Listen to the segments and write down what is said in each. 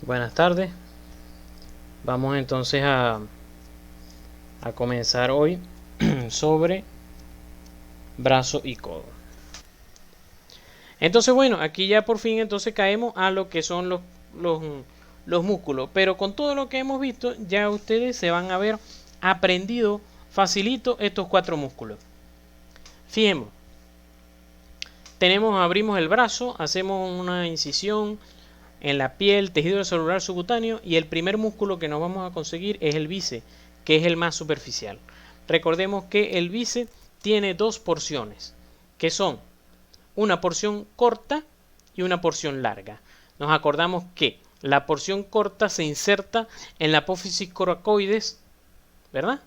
Buenas tardes. Vamos entonces a comenzar hoy sobre brazo y codo. Entonces, bueno, aquí ya por fin entonces caemos a lo que son los, los músculos. Pero con todo lo que hemos visto, ya ustedes se van a ver aprendido facilito estos cuatro músculos. Fijemos, abrimos el brazo, hacemos una incisión en la piel, tejido celular subcutáneo, y el primer músculo que nos vamos a conseguir es el bíceps, que es el más superficial. Recordemos que el bíceps tiene dos porciones, que son una porción corta y una porción larga. Nos acordamos que la porción corta se inserta en la apófisis coracoides, ¿verdad?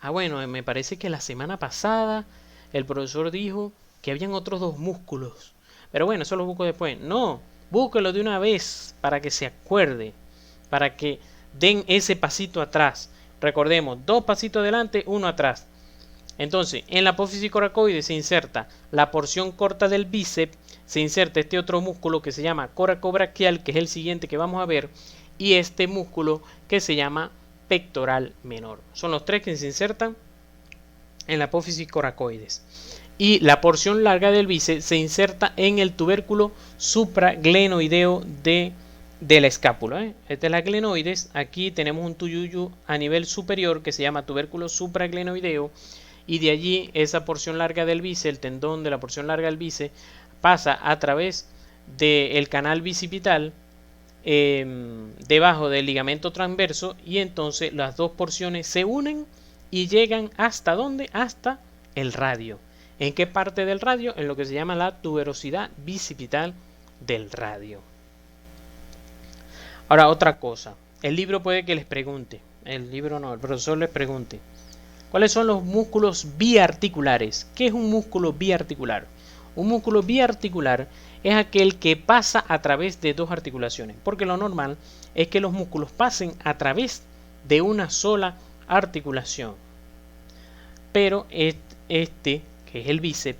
Bueno, me parece que la semana pasada el profesor dijo que habían otros dos músculos. Pero bueno, eso lo busco después. No, búsquelo de una vez para que se acuerde, para que den ese pasito atrás. Recordemos, dos pasitos adelante, uno atrás. Entonces, en la apófisis coracoides se inserta la porción corta del bíceps, se inserta este otro músculo que se llama coracobraquial, que es el siguiente que vamos a ver, y este músculo que se llama pectoral menor. Son los tres que se insertan en la apófisis coracoides. Y la porción larga del bíceps se inserta en el tubérculo supraglenoideo de la escápula. Esta es la glenoides. Aquí tenemos un tuyuyu a nivel superior que se llama tubérculo supraglenoideo. Y de allí esa porción larga del bíceps, el tendón de la porción larga del bíceps, pasa a través del canal bicipital debajo del ligamento transverso, y entonces las dos porciones se unen y llegan hasta ¿dónde? Hasta el radio. ¿En qué parte del radio? En lo que se llama la tuberosidad bicipital del radio. Ahora, otra cosa. El libro puede que les pregunte. El libro no, el profesor les pregunte. ¿Cuáles son los músculos biarticulares? ¿Qué es un músculo biarticular? Un músculo biarticular es aquel que pasa a través de dos articulaciones, porque lo normal es que los músculos pasen a través de una sola articulación. Pero este, que es el bíceps,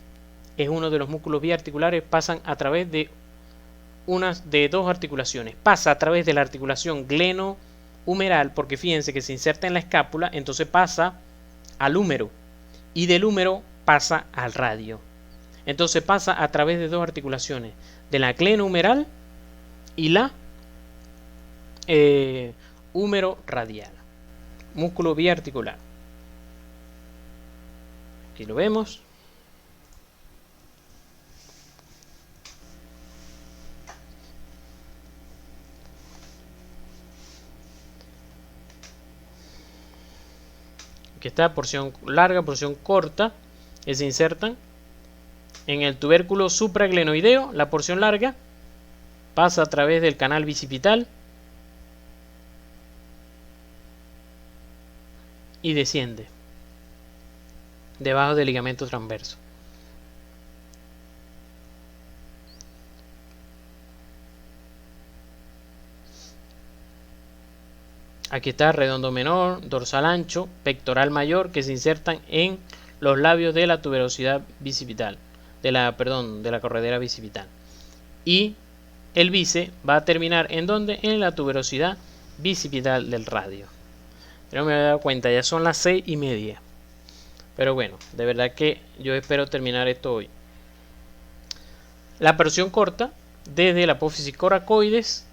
es uno de los músculos biarticulares, pasan a través de dos articulaciones. Pasa a través de la articulación glenohumeral, porque fíjense que se inserta en la escápula, entonces pasa al húmero, y del húmero pasa al radio. Entonces pasa a través de dos articulaciones, de la glenohumeral y la húmero radial. Músculo biarticular. Aquí lo vemos. Aquí está, porción larga, porción corta, que se insertan en el tubérculo supraglenoideo. La porción larga pasa a través del canal bicipital y desciende debajo del ligamento transverso. Aquí está redondo menor, dorsal ancho, pectoral mayor, que se insertan en los labios de la tuberosidad bicipital, de la corredera bicipital. Y el bíceps va a terminar ¿en dónde? En la tuberosidad bicipital del radio. Pero me he dado cuenta, ya son las 6:30. Pero bueno, de verdad que yo espero terminar esto hoy. La porción corta, desde la apófisis coracoides,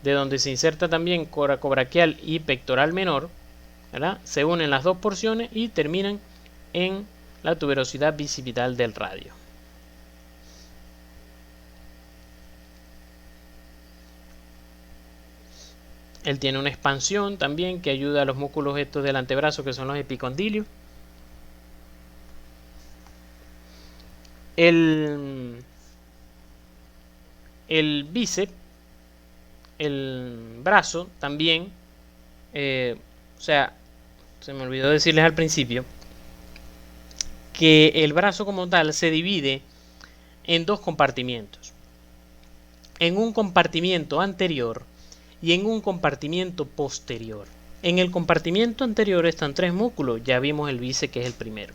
de donde se inserta también coracobraquial y pectoral menor, ¿verdad? Se unen las dos porciones y terminan en la tuberosidad bicipital del radio. Él tiene una expansión también que ayuda a los músculos estos del antebrazo, que son los epicondilios. El bíceps, el brazo también, se me olvidó decirles al principio que el brazo como tal se divide en dos compartimientos. En un compartimiento anterior y en un compartimiento posterior. En el compartimiento anterior están tres músculos, ya vimos el bíceps, que es el primero.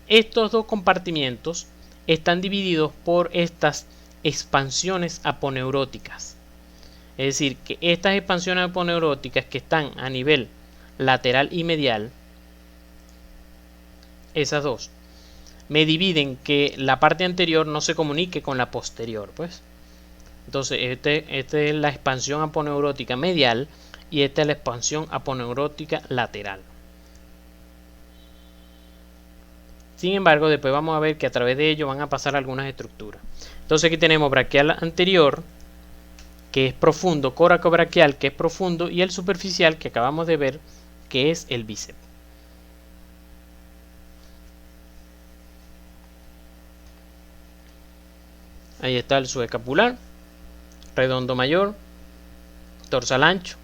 Estos dos compartimientos están divididos por estas expansiones aponeuróticas. Es decir, que estas expansiones aponeuróticas que están a nivel lateral y medial, esas dos, me dividen que la parte anterior no se comunique con la posterior, pues. Entonces, esta es la expansión aponeurótica medial y esta es la expansión aponeurótica lateral. Sin embargo, después vamos a ver que a través de ello van a pasar algunas estructuras. Entonces aquí tenemos braquial anterior, que es profundo, coracobraquial, que es profundo, y el superficial, que acabamos de ver, que es el bíceps. Ahí está el subescapular, redondo mayor, dorsal ancho,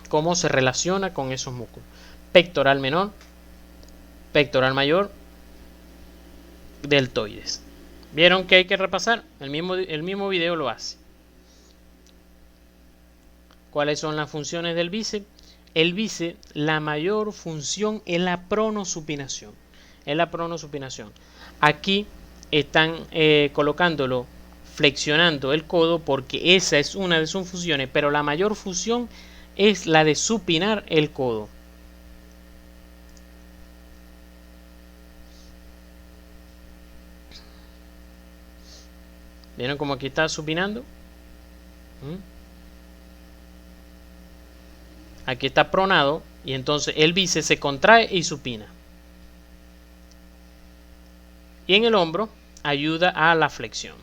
cómo se relaciona con esos músculos. Pectoral menor, pectoral mayor, deltoides. ¿Vieron que hay que repasar? El mismo video lo hace. ¿Cuáles son las funciones del bíceps? El bíceps, la mayor función es la pronosupinación. Es la pronosupinación. Aquí están colocándolo, flexionando el codo, porque esa es una de sus funciones, pero la mayor función es la de supinar el codo. ¿Vieron cómo aquí está supinando? Aquí está pronado y entonces el bíceps se contrae y supina. Y en el hombro ayuda a la flexión.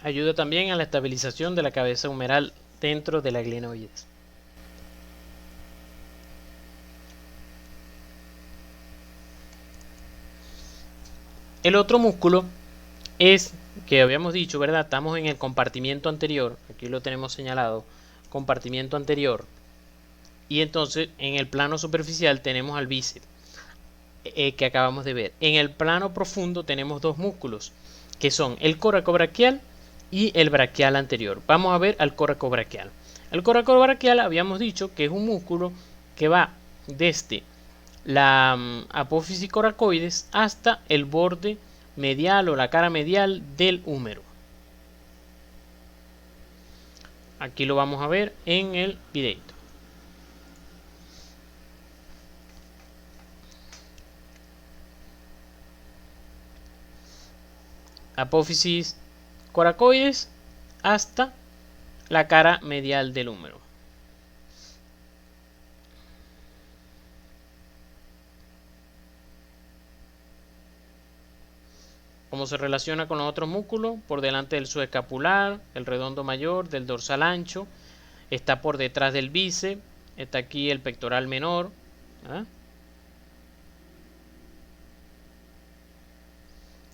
Ayuda también a la estabilización de la cabeza humeral dentro de la glenoides. El otro músculo es, que habíamos dicho, ¿verdad? Estamos en el compartimiento anterior, aquí lo tenemos señalado, compartimiento anterior. Y entonces en el plano superficial tenemos al bíceps, que acabamos de ver. En el plano profundo tenemos dos músculos, que son el coracobraquial y el braquial anterior. Vamos a ver al coracobraquial. El coracobraquial habíamos dicho que es un músculo que va desde la apófisis coracoides hasta el borde medial o la cara medial del húmero. Aquí lo vamos a ver en el videito. Apófisis coracoides hasta la cara medial del húmero. ¿Cómo se relaciona con los otros músculos? Por delante del subescapular, el redondo mayor, del dorsal ancho, está por detrás del bíceps, está aquí el pectoral menor, ¿ah?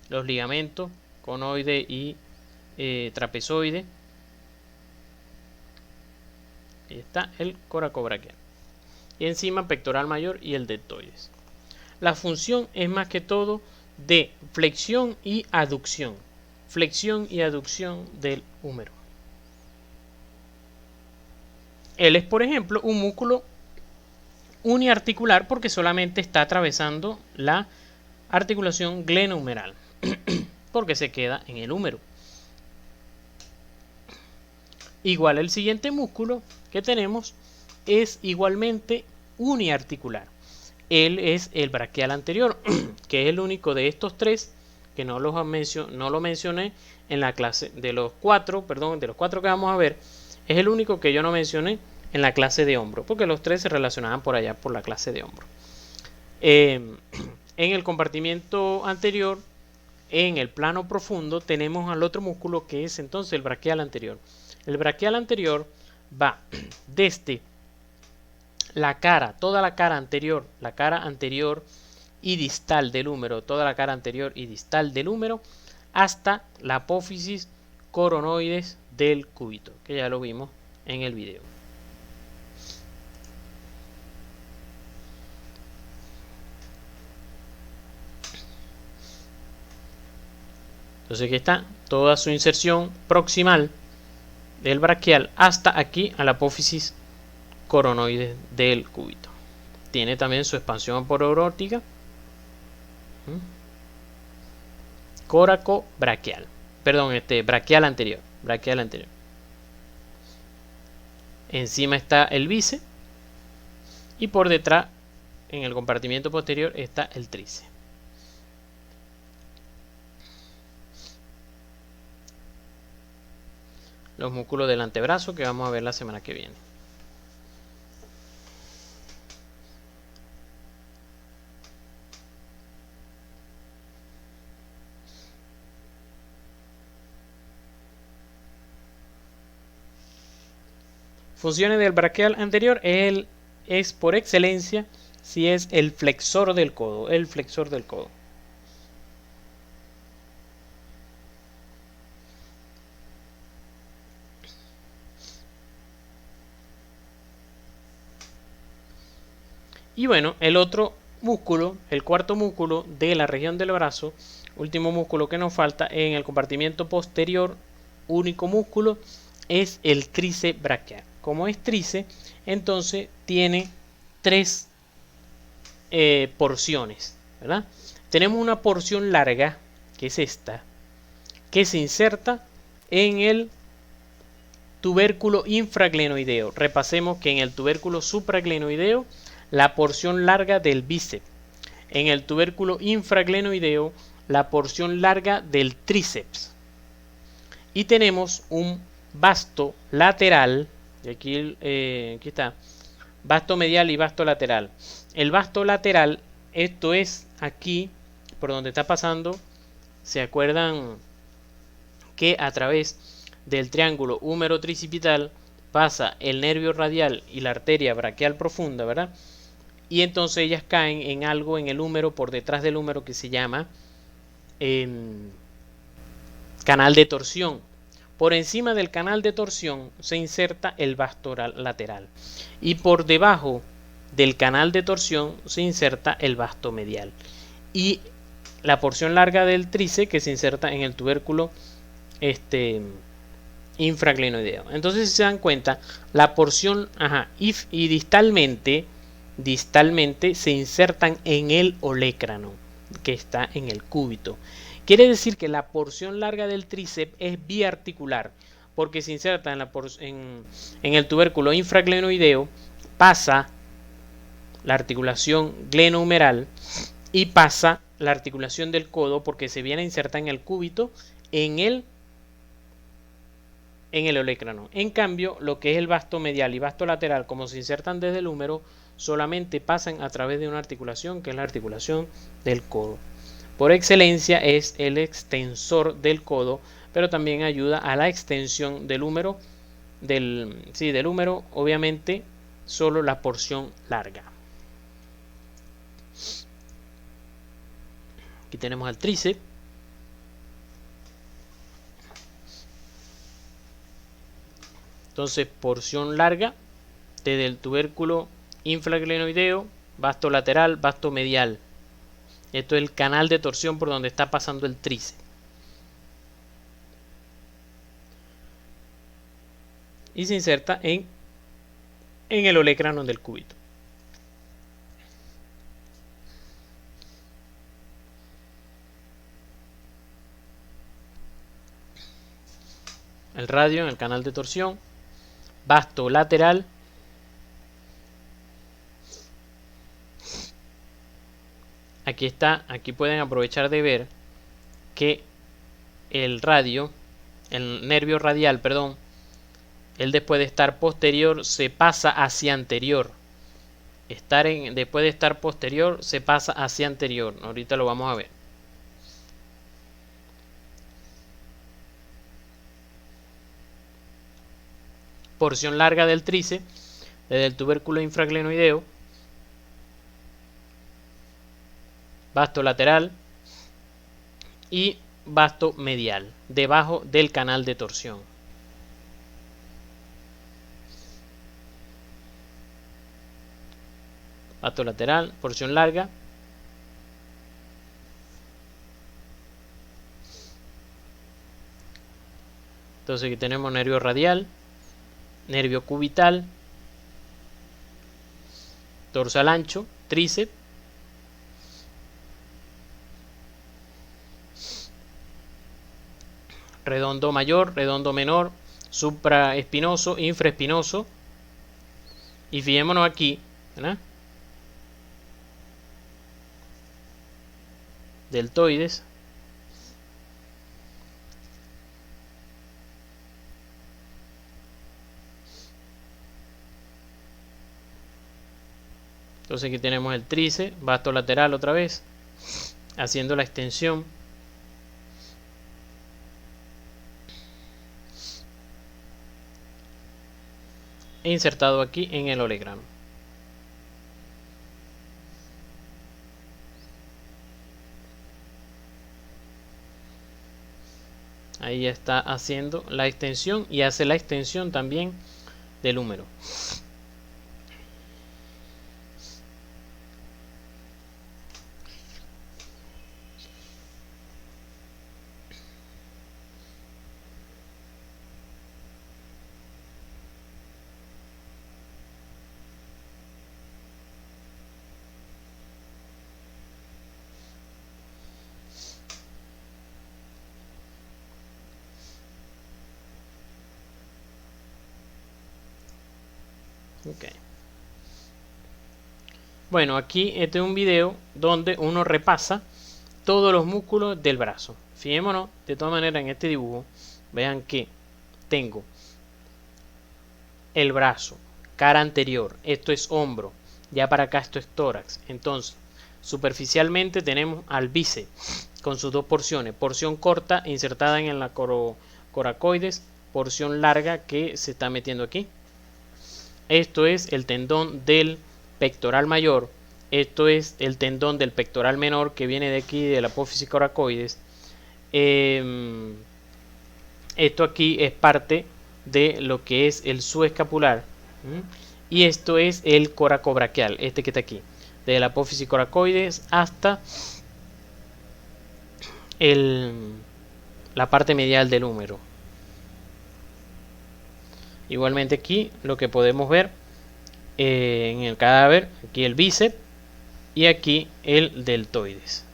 Los ligamentos conoide y trapezoide. Ahí está el coracobraquial. Y encima pectoral mayor y el deltoides. La función es más que todo de flexión y aducción. Flexión y aducción del húmero. Él es, por ejemplo, un músculo uniarticular porque solamente está atravesando la articulación glenohumeral, porque se queda en el húmero. Igual el siguiente músculo que tenemos es igualmente uniarticular. Él es el braquial anterior, que es el único de estos tres que no lo mencioné en la clase de los cuatro que vamos a ver. Es el único que yo no mencioné en la clase de hombro, porque los tres se relacionaban por allá por la clase de hombro. En el compartimiento anterior, en el plano profundo, tenemos al otro músculo que es entonces el braquial anterior. El braquial anterior va desde la cara, toda la cara anterior y distal del húmero, toda la cara anterior y distal del húmero, hasta la apófisis coronoides del cúbito, que ya lo vimos en el video. Entonces aquí está toda su inserción proximal del braquial hasta aquí a la apófisis coronoide del cúbito. Tiene también su expansión podorótica coraco-braquial, perdón, braquial anterior. Encima está el bíceps y por detrás, en el compartimiento posterior, está el tríceps. Los músculos del antebrazo que vamos a ver la semana que viene. Funciones del braquial anterior es por excelencia si es el flexor del codo, Y bueno, el otro músculo, el cuarto músculo de la región del brazo, último músculo que nos falta en el compartimiento posterior, único músculo, es el tríceps braquial. Como es tríceps, entonces tiene tres porciones, ¿verdad? Tenemos una porción larga, que es esta, que se inserta en el tubérculo infraglenoideo. Repasemos que en el tubérculo supraglenoideo, la porción larga del bíceps. En el tubérculo infraglenoideo, la porción larga del tríceps. Y tenemos un vasto lateral, y aquí está, vasto medial y vasto lateral. El vasto lateral, esto es aquí, por donde está pasando, ¿se acuerdan que a través del triángulo húmero tricipital pasa el nervio radial y la arteria braquial profunda, ¿verdad? Y entonces ellas caen en algo en el húmero, por detrás del húmero, que se llama canal de torsión. Por encima del canal de torsión se inserta el vasto lateral y por debajo del canal de torsión se inserta el vasto medial y la porción larga del tríceps que se inserta en el tubérculo infraglenoideo. Entonces, si se dan cuenta, la porción y distalmente se insertan en el olecrano que está en el cúbito. Quiere decir que la porción larga del tríceps es biarticular porque se inserta en el tubérculo infraglenoideo, pasa la articulación glenohumeral y pasa la articulación del codo porque se viene a insertar en el cúbito en el olecrano. En cambio, lo que es el vasto medial y vasto lateral, como se insertan desde el húmero, solamente pasan a través de una articulación que es la articulación del codo. Por excelencia es el extensor del codo, pero también ayuda a la extensión del húmero, del húmero, obviamente solo la porción larga. Aquí tenemos al tríceps. Entonces, porción larga desde el tubérculo infraglenoideo, vasto lateral, vasto medial. Esto es el canal de torsión por donde está pasando el tríceps. Y se inserta en el olecrano del cúbito. El radio en el canal de torsión, vasto lateral, aquí está, aquí pueden aprovechar de ver que el nervio radial, perdón, él después de estar posterior se pasa hacia anterior. Después de estar posterior se pasa hacia anterior. Ahorita lo vamos a ver. Porción larga del tríceps desde el tubérculo infraglenoideo, vasto lateral y vasto medial debajo del canal de torsión. Vasto lateral, porción larga, Entonces aquí tenemos nervio radial, nervio cubital, dorsal ancho, tríceps, redondo mayor, redondo menor, supraespinoso, infraespinoso. Y fijémonos aquí, ¿verdad? Deltoides. Entonces aquí tenemos el tríceps, vasto lateral otra vez, haciendo la extensión. E insertado aquí en el olegrano. Ahí ya está haciendo la extensión y hace la extensión también del húmero. Okay. Bueno, aquí este es un video donde uno repasa todos los músculos del brazo. Fijémonos, de todas maneras, en este dibujo, vean que tengo el brazo, cara anterior, esto es hombro, ya para acá esto es tórax. Entonces, superficialmente tenemos al bíceps con sus dos porciones, porción corta insertada en la coracoides, porción larga que se está metiendo aquí. Esto es el tendón del pectoral mayor, esto es el tendón del pectoral menor que viene de aquí de la apófisis coracoides. Esto aquí es parte de lo que es el subescapular, y esto es el coracobraquial, este que está aquí, de la apófisis coracoides hasta la parte medial del húmero. Igualmente aquí lo que podemos ver en el cadáver, aquí el bíceps y aquí el deltoides.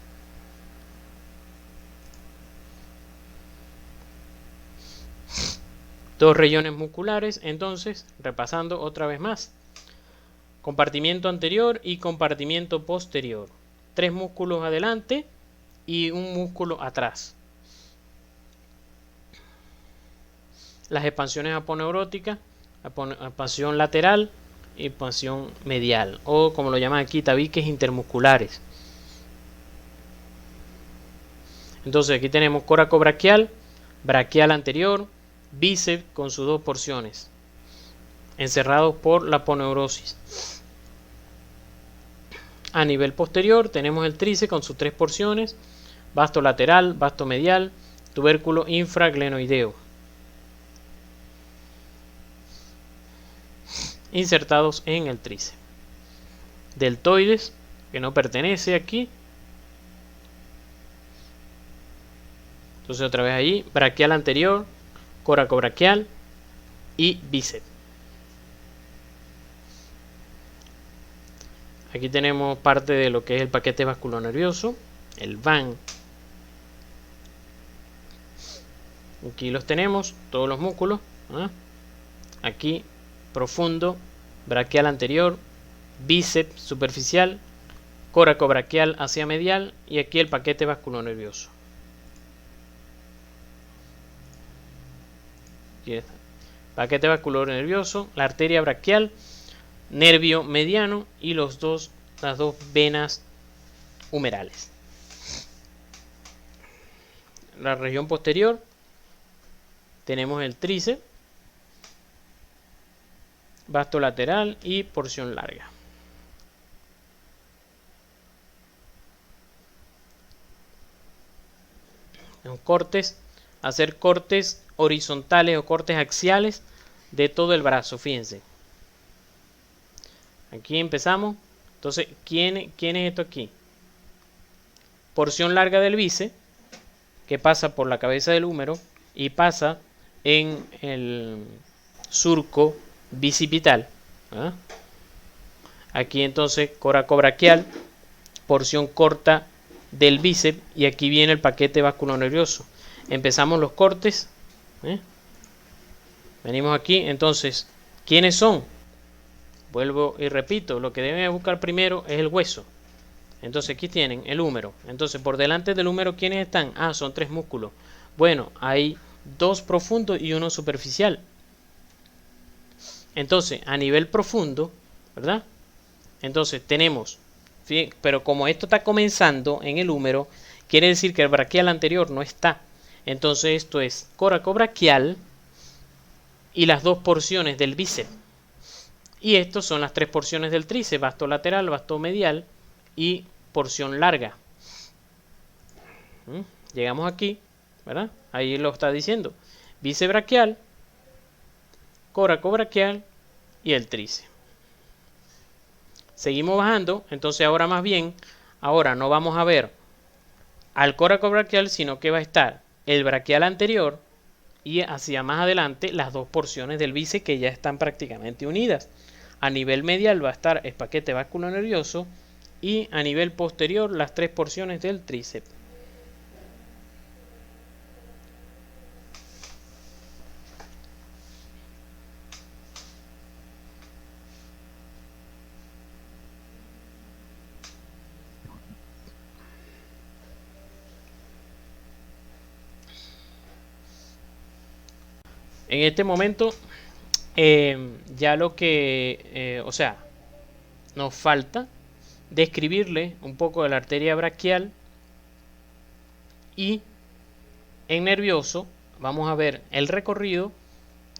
Dos regiones musculares, entonces, repasando otra vez más. Compartimiento anterior y compartimiento posterior. 3 músculos adelante y un músculo atrás. Las expansiones aponeuróticas, expansión lateral y expansión medial, o como lo llaman aquí, tabiques intermusculares. Entonces aquí tenemos coracobraquial, braquial anterior, bíceps con sus dos porciones, encerrados por la aponeurosis. A nivel posterior tenemos el tríceps con sus 3 porciones, vasto lateral, vasto medial, tubérculo infraglenoideo, insertados en el tríceps. Deltoides, que no pertenece aquí. Entonces otra vez allí, braquial anterior, coracobraquial y bíceps. Aquí tenemos parte de lo que es el paquete vasculonervioso, el VAN. Aquí los tenemos, todos los músculos. Aquí profundo, braquial anterior, bíceps superficial, coracobraquial hacia medial y aquí el paquete vasculonervioso. Aquí está. Paquete vasculonervioso, la arteria braquial, nervio mediano y las dos venas humerales. La región posterior tenemos el tríceps, vasto lateral y porción larga. En cortes, hacer cortes horizontales o cortes axiales de todo el brazo, fíjense. Aquí empezamos. Entonces, ¿quién es esto aquí? Porción larga del bíceps, que pasa por la cabeza del húmero y pasa en el surco bicipital. ¿Ah? Aquí entonces coracobraquial, porción corta del bíceps, y aquí viene el paquete vasculonervioso. Empezamos los cortes. Venimos aquí, entonces, ¿quiénes son? Vuelvo y repito, lo que deben buscar primero es el hueso. Entonces aquí tienen el húmero. Entonces por delante del húmero, ¿quiénes están? Ah, son 3 músculos. Bueno, hay 2 profundos y 1 superficial. Entonces, a nivel profundo, ¿verdad? Entonces tenemos, pero como esto está comenzando en el húmero, quiere decir que el braquial anterior no está. Entonces esto es coracobraquial y las 2 porciones del bíceps. Y estos son las 3 porciones del tríceps, vasto lateral, vasto medial y porción larga. Llegamos aquí, ¿verdad? Ahí lo está diciendo. Bíceps braquial, coracobraquial y el tríceps. Seguimos bajando, entonces ahora más bien, ahora no vamos a ver al coracobraquial, sino que va a estar el braquial anterior y hacia más adelante las 2 porciones del bíceps que ya están prácticamente unidas. A nivel medial va a estar el paquete vasculonervioso y a nivel posterior las 3 porciones del tríceps. En este momento ya lo que, o sea, nos falta describirle un poco de la arteria braquial, y en nervioso vamos a ver el recorrido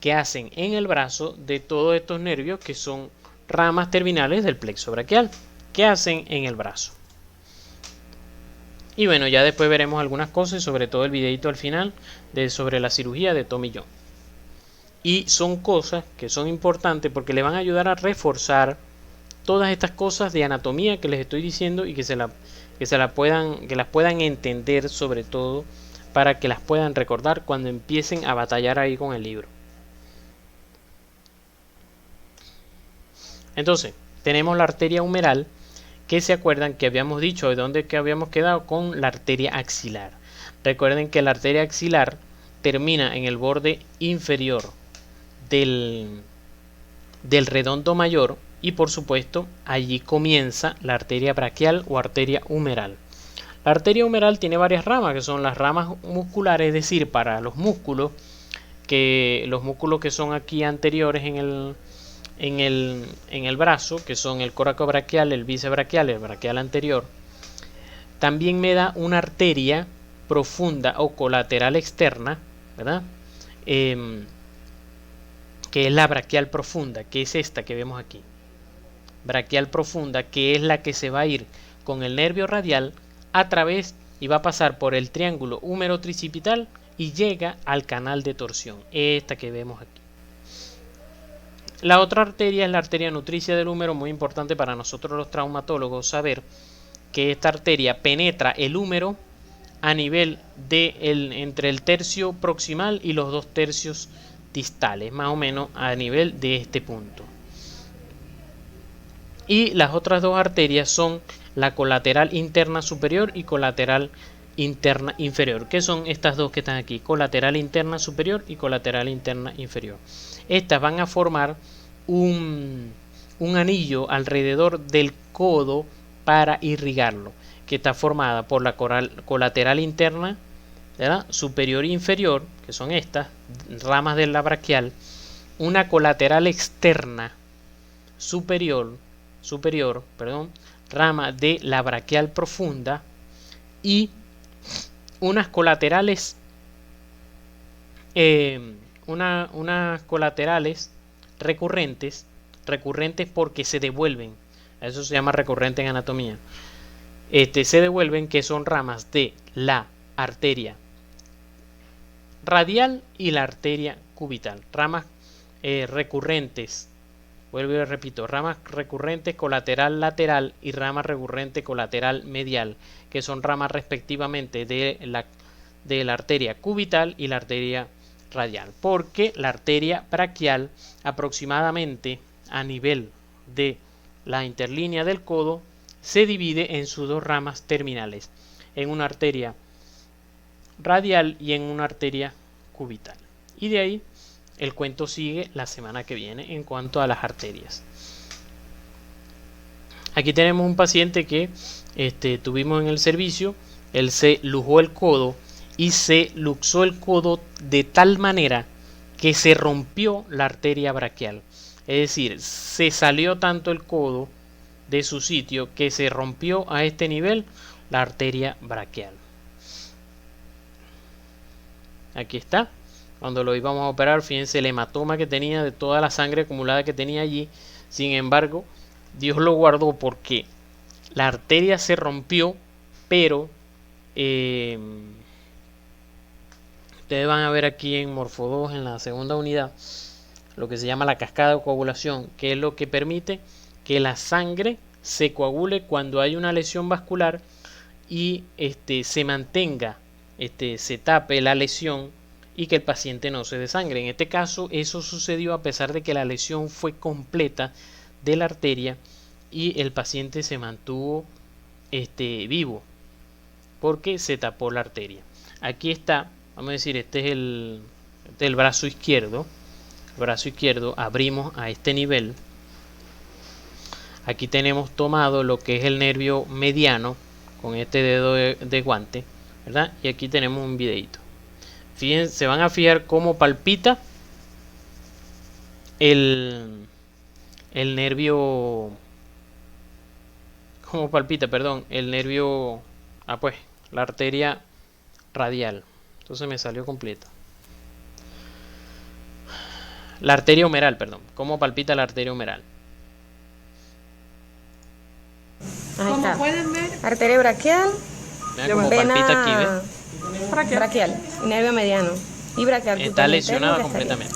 que hacen en el brazo de todos estos nervios que son ramas terminales del plexo braquial, que hacen en el brazo. Y bueno, ya después veremos algunas cosas, sobre todo el videito al final sobre la cirugía de Tommy John. Y son cosas que son importantes porque le van a ayudar a reforzar todas estas cosas de anatomía que les estoy diciendo, y que las puedan entender, sobre todo para que las puedan recordar cuando empiecen a batallar ahí con el libro. Entonces, tenemos la arteria humeral, que se acuerdan que habíamos dicho de dónde que habíamos quedado con la arteria axilar. Recuerden que la arteria axilar termina en el borde inferior del redondo mayor, y por supuesto allí comienza la arteria braquial o arteria humeral. La arteria humeral tiene varias ramas, que son las ramas musculares, es decir, para los músculos que son aquí anteriores en el brazo, que son el coracobraquial, el bíceps braquial, el braquial anterior. También me da una arteria profunda o colateral externa, ¿verdad? Que es la braquial profunda, que es esta que vemos aquí. Braquial profunda, que es la que se va a ir con el nervio radial a través y va a pasar por el triángulo húmero tricipital y llega al canal de torsión, esta que vemos aquí. La otra arteria es la arteria nutricia del húmero, muy importante para nosotros los traumatólogos saber que esta arteria penetra el húmero a nivel entre el tercio proximal y los 2 tercios distales, más o menos a nivel de este punto. Y las otras 2 arterias son la colateral interna superior y colateral interna inferior, que son estas 2 que están aquí, colateral interna superior y colateral interna inferior. Estas van a formar un anillo alrededor del codo para irrigarlo, que está formada por la colateral interna, ¿verdad?, superior e inferior, que son estas ramas de la braquial, una colateral externa superior, rama de la braquial profunda, y unas colaterales unas colaterales recurrentes porque se devuelven. Eso se llama recurrente en anatomía. Se devuelven, que son ramas de la arteria radial y la arteria cubital. Ramas recurrentes, vuelvo y repito, ramas recurrentes colateral lateral y rama recurrente colateral medial, que son ramas respectivamente de la arteria cubital y la arteria radial, porque la arteria braquial aproximadamente a nivel de la interlínea del codo se divide en sus dos ramas terminales, en una arteria radial y en una arteria cubital. Y de ahí el cuento sigue la semana que viene en cuanto a las arterias. Aquí tenemos un paciente que tuvimos en el servicio. Él se lujó el codo y se luxó el codo de tal manera que se rompió la arteria braquial. Es decir, se salió tanto el codo de su sitio que se rompió a este nivel la arteria braquial. Aquí está. Cuando lo íbamos a operar, fíjense el hematoma que tenía de toda la sangre acumulada que tenía allí. Sin embargo, Dios lo guardó porque la arteria se rompió, pero ustedes van a ver aquí en Morfo 2, en la segunda unidad, lo que se llama la cascada de coagulación, que es lo que permite que la sangre se coagule cuando hay una lesión vascular y se mantenga, se tape la lesión y que el paciente no se desangre. En este caso eso sucedió a pesar de que la lesión fue completa de la arteria y el paciente se mantuvo vivo porque se tapó la arteria. Aquí está, vamos a decir, este es el brazo izquierdo. El brazo izquierdo abrimos a este nivel. Aquí tenemos tomado lo que es el nervio mediano con este dedo de guante, ¿verdad? Y aquí tenemos un videito. Fíjense, se van a fijar cómo palpita el nervio, cómo palpita, perdón, el nervio, pues, la arteria radial. Entonces me salió completa. La arteria humeral, perdón. ¿Cómo palpita la arteria humeral? Ahí está. Pueden ver, Arteria braquial, Vean cómo palpita aquí, ¿ves? braquial, nervio mediano y braquial. Está lesionada completamente.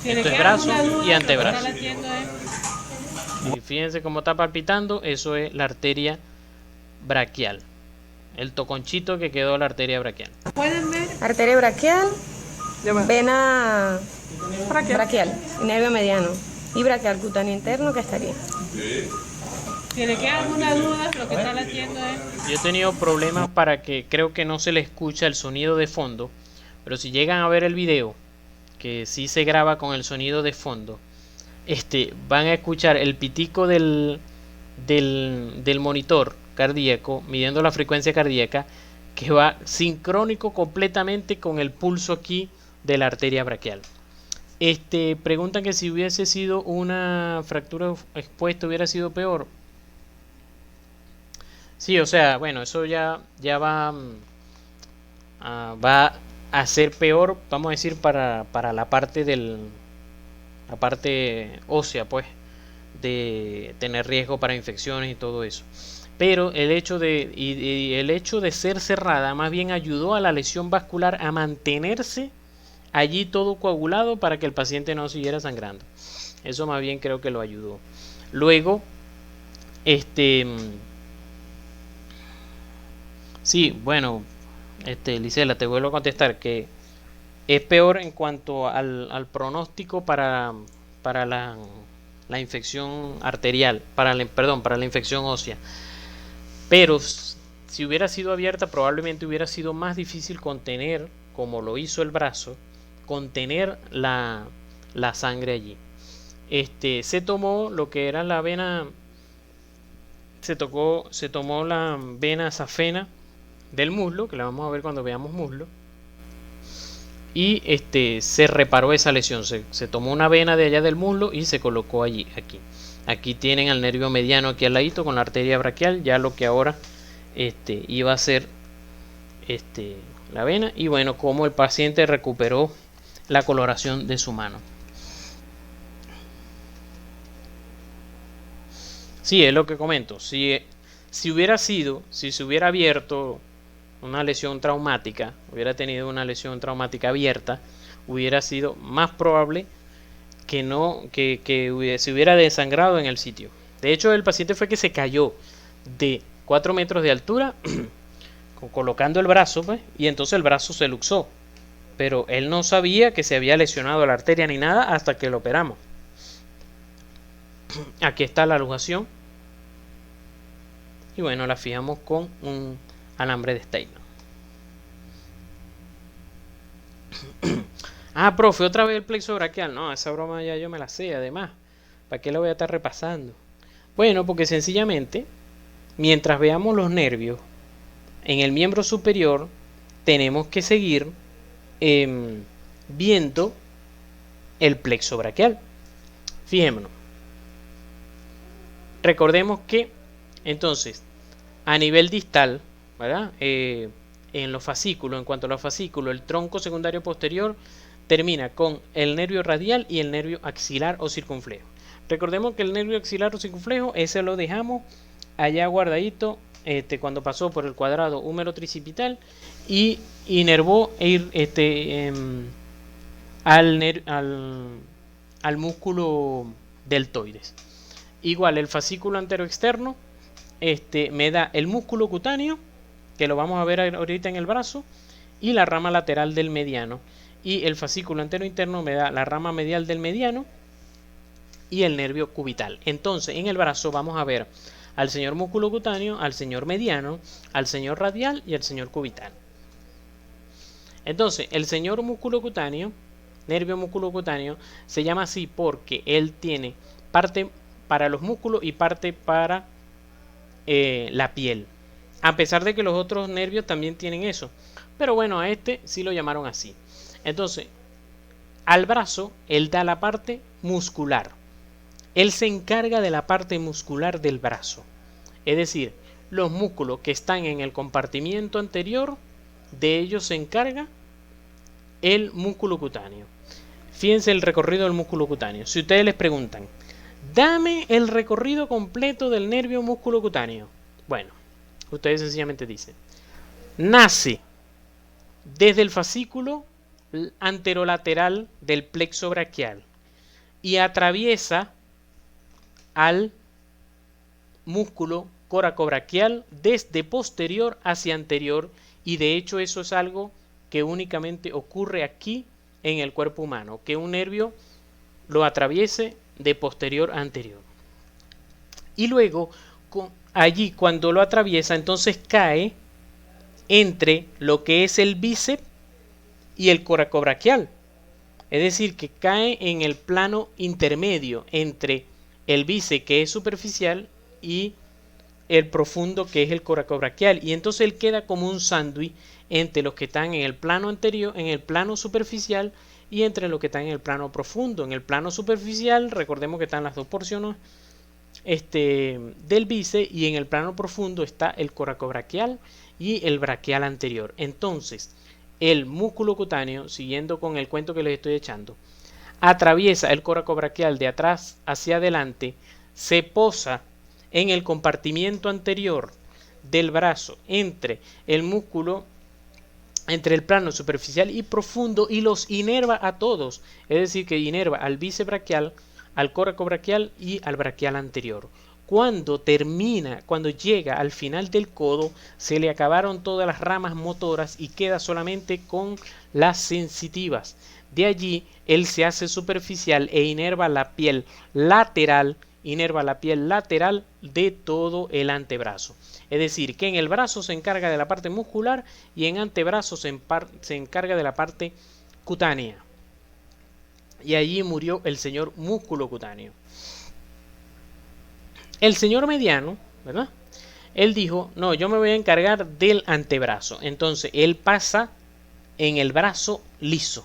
Esto es brazo y antebrazo. Y fíjense cómo está palpitando. Eso es la arteria braquial. El toconchito que quedó la arteria braquial. pueden ver, Arteria braquial, vena braquial, nervio mediano y braquial cutáneo interno que estaría. si le queda alguna duda, lo que están haciendo es... Yo he tenido problemas para que creo que no se le escucha el sonido de fondo, pero si llegan a ver el video, que sí se graba con el sonido de fondo, van a escuchar el pitico del monitor cardíaco midiendo la frecuencia cardíaca, que va sincrónico completamente con el pulso aquí de la arteria braquial. Preguntan que si hubiese sido una fractura expuesta hubiera sido peor. Sí, o sea, bueno, eso ya va a ser peor, vamos a decir, para la parte la parte ósea, pues, de tener riesgo para infecciones y todo eso. Pero el hecho de ser cerrada más bien ayudó a la lesión vascular a mantenerse allí todo coagulado para que el paciente no siguiera sangrando. Eso más bien creo que lo ayudó. Luego, sí, bueno, Lisela, te vuelvo a contestar que es peor en cuanto al pronóstico para la infección arterial, para la infección ósea. Pero si hubiera sido abierta, probablemente hubiera sido más difícil contener, como lo hizo el brazo, contener la sangre allí. Se tomó lo que era la vena, se tomó la vena safena del muslo, que la vamos a ver cuando veamos muslo, y se reparó esa lesión. Se tomó una vena de allá del muslo y se colocó allí, aquí tienen al nervio mediano aquí al ladito con la arteria braquial, ya lo que ahora iba a ser la vena. Y bueno, como el paciente recuperó la coloración de su mano. Sí, es lo que comento. Si se hubiera abierto una lesión traumática, hubiera tenido una lesión traumática abierta, hubiera sido más probable que se hubiera desangrado en el sitio. De hecho, el paciente fue que se cayó de 4 metros de altura colocando el brazo, pues, y entonces el brazo se luxó. pero él no sabía que se había lesionado la arteria ni nada hasta que lo operamos. Aquí está la luxación. Y bueno, la fijamos con un alambre de Steinmann. Ah, profe, otra vez el plexo braquial. No, esa broma ya yo me la sé, además. ¿Para qué la voy a estar repasando? Bueno, porque sencillamente, mientras veamos los nervios en el miembro superior, tenemos que seguir viendo el plexo braquial. Fijémonos. Recordemos que, entonces, a nivel distal, ¿verdad? En los fascículos, en cuanto a los fascículos, el tronco secundario posterior termina con el nervio radial y el nervio axilar o circunflejo. Recordemos que el nervio axilar o circunflejo, ese lo dejamos allá guardadito cuando pasó por el cuadrado húmero tricipital y inervó al músculo deltoides. Igual el fascículo antero externo me da el músculo cutáneo, que lo vamos a ver ahorita en el brazo, y la rama lateral del mediano. Y el fascículo antero interno me da la rama medial del mediano y el nervio cubital. Entonces en el brazo vamos a ver al señor músculo cutáneo, al señor mediano, al señor radial y al señor cubital. Entonces el señor músculo cutáneo, nervio músculo cutáneo, se llama así porque él tiene parte para los músculos y parte para la piel, a pesar de que los otros nervios también tienen eso, pero bueno, a este sí lo llamaron así. Entonces al brazo él da la parte muscular, él se encarga de la parte muscular del brazo, es decir, los músculos que están en el compartimiento anterior, de ellos se encarga el músculo cutáneo. Fíjense el recorrido del músculo cutáneo. Si ustedes les preguntan, dame el recorrido completo del nervio músculo cutáneo. Bueno, ustedes sencillamente dicen, nace desde el fascículo anterolateral del plexo braquial y atraviesa al músculo coracobraquial desde posterior hacia anterior, y de hecho eso es algo que únicamente ocurre aquí en el cuerpo humano, que un nervio lo atraviese de posterior a anterior. Y luego allí cuando lo atraviesa, entonces cae entre lo que es el bíceps y el coracobraquial, es decir, que cae en el plano intermedio entre el bíceps, que es superficial, y el profundo, que es el coracobraquial, y entonces él queda como un sándwich entre los que están en el plano anterior, en el plano superficial, y entre los que están en el plano profundo. En el plano superficial, recordemos que están las dos porciones del bíceps, y en el plano profundo está el coracobraquial y el braquial anterior. Entonces el músculo cutáneo, siguiendo con el cuento que les estoy echando, atraviesa el coracobraquial de atrás hacia adelante, se posa en el compartimiento anterior del brazo entre el músculo, entre el plano superficial y profundo, y los inerva a todos, es decir, que inerva al bíceps braquial, al coracobraquial y al braquial anterior. Cuando llega al final del codo, se le acabaron todas las ramas motoras y queda solamente con las sensitivas. De allí él se hace superficial e inerva la piel lateral, de todo el antebrazo. Es decir, que en el brazo se encarga de la parte muscular y en antebrazo se encarga de la parte cutánea. Y allí murió el señor músculo cutáneo. El señor mediano, ¿verdad? Él dijo, no, yo me voy a encargar del antebrazo. Entonces él pasa en el brazo liso.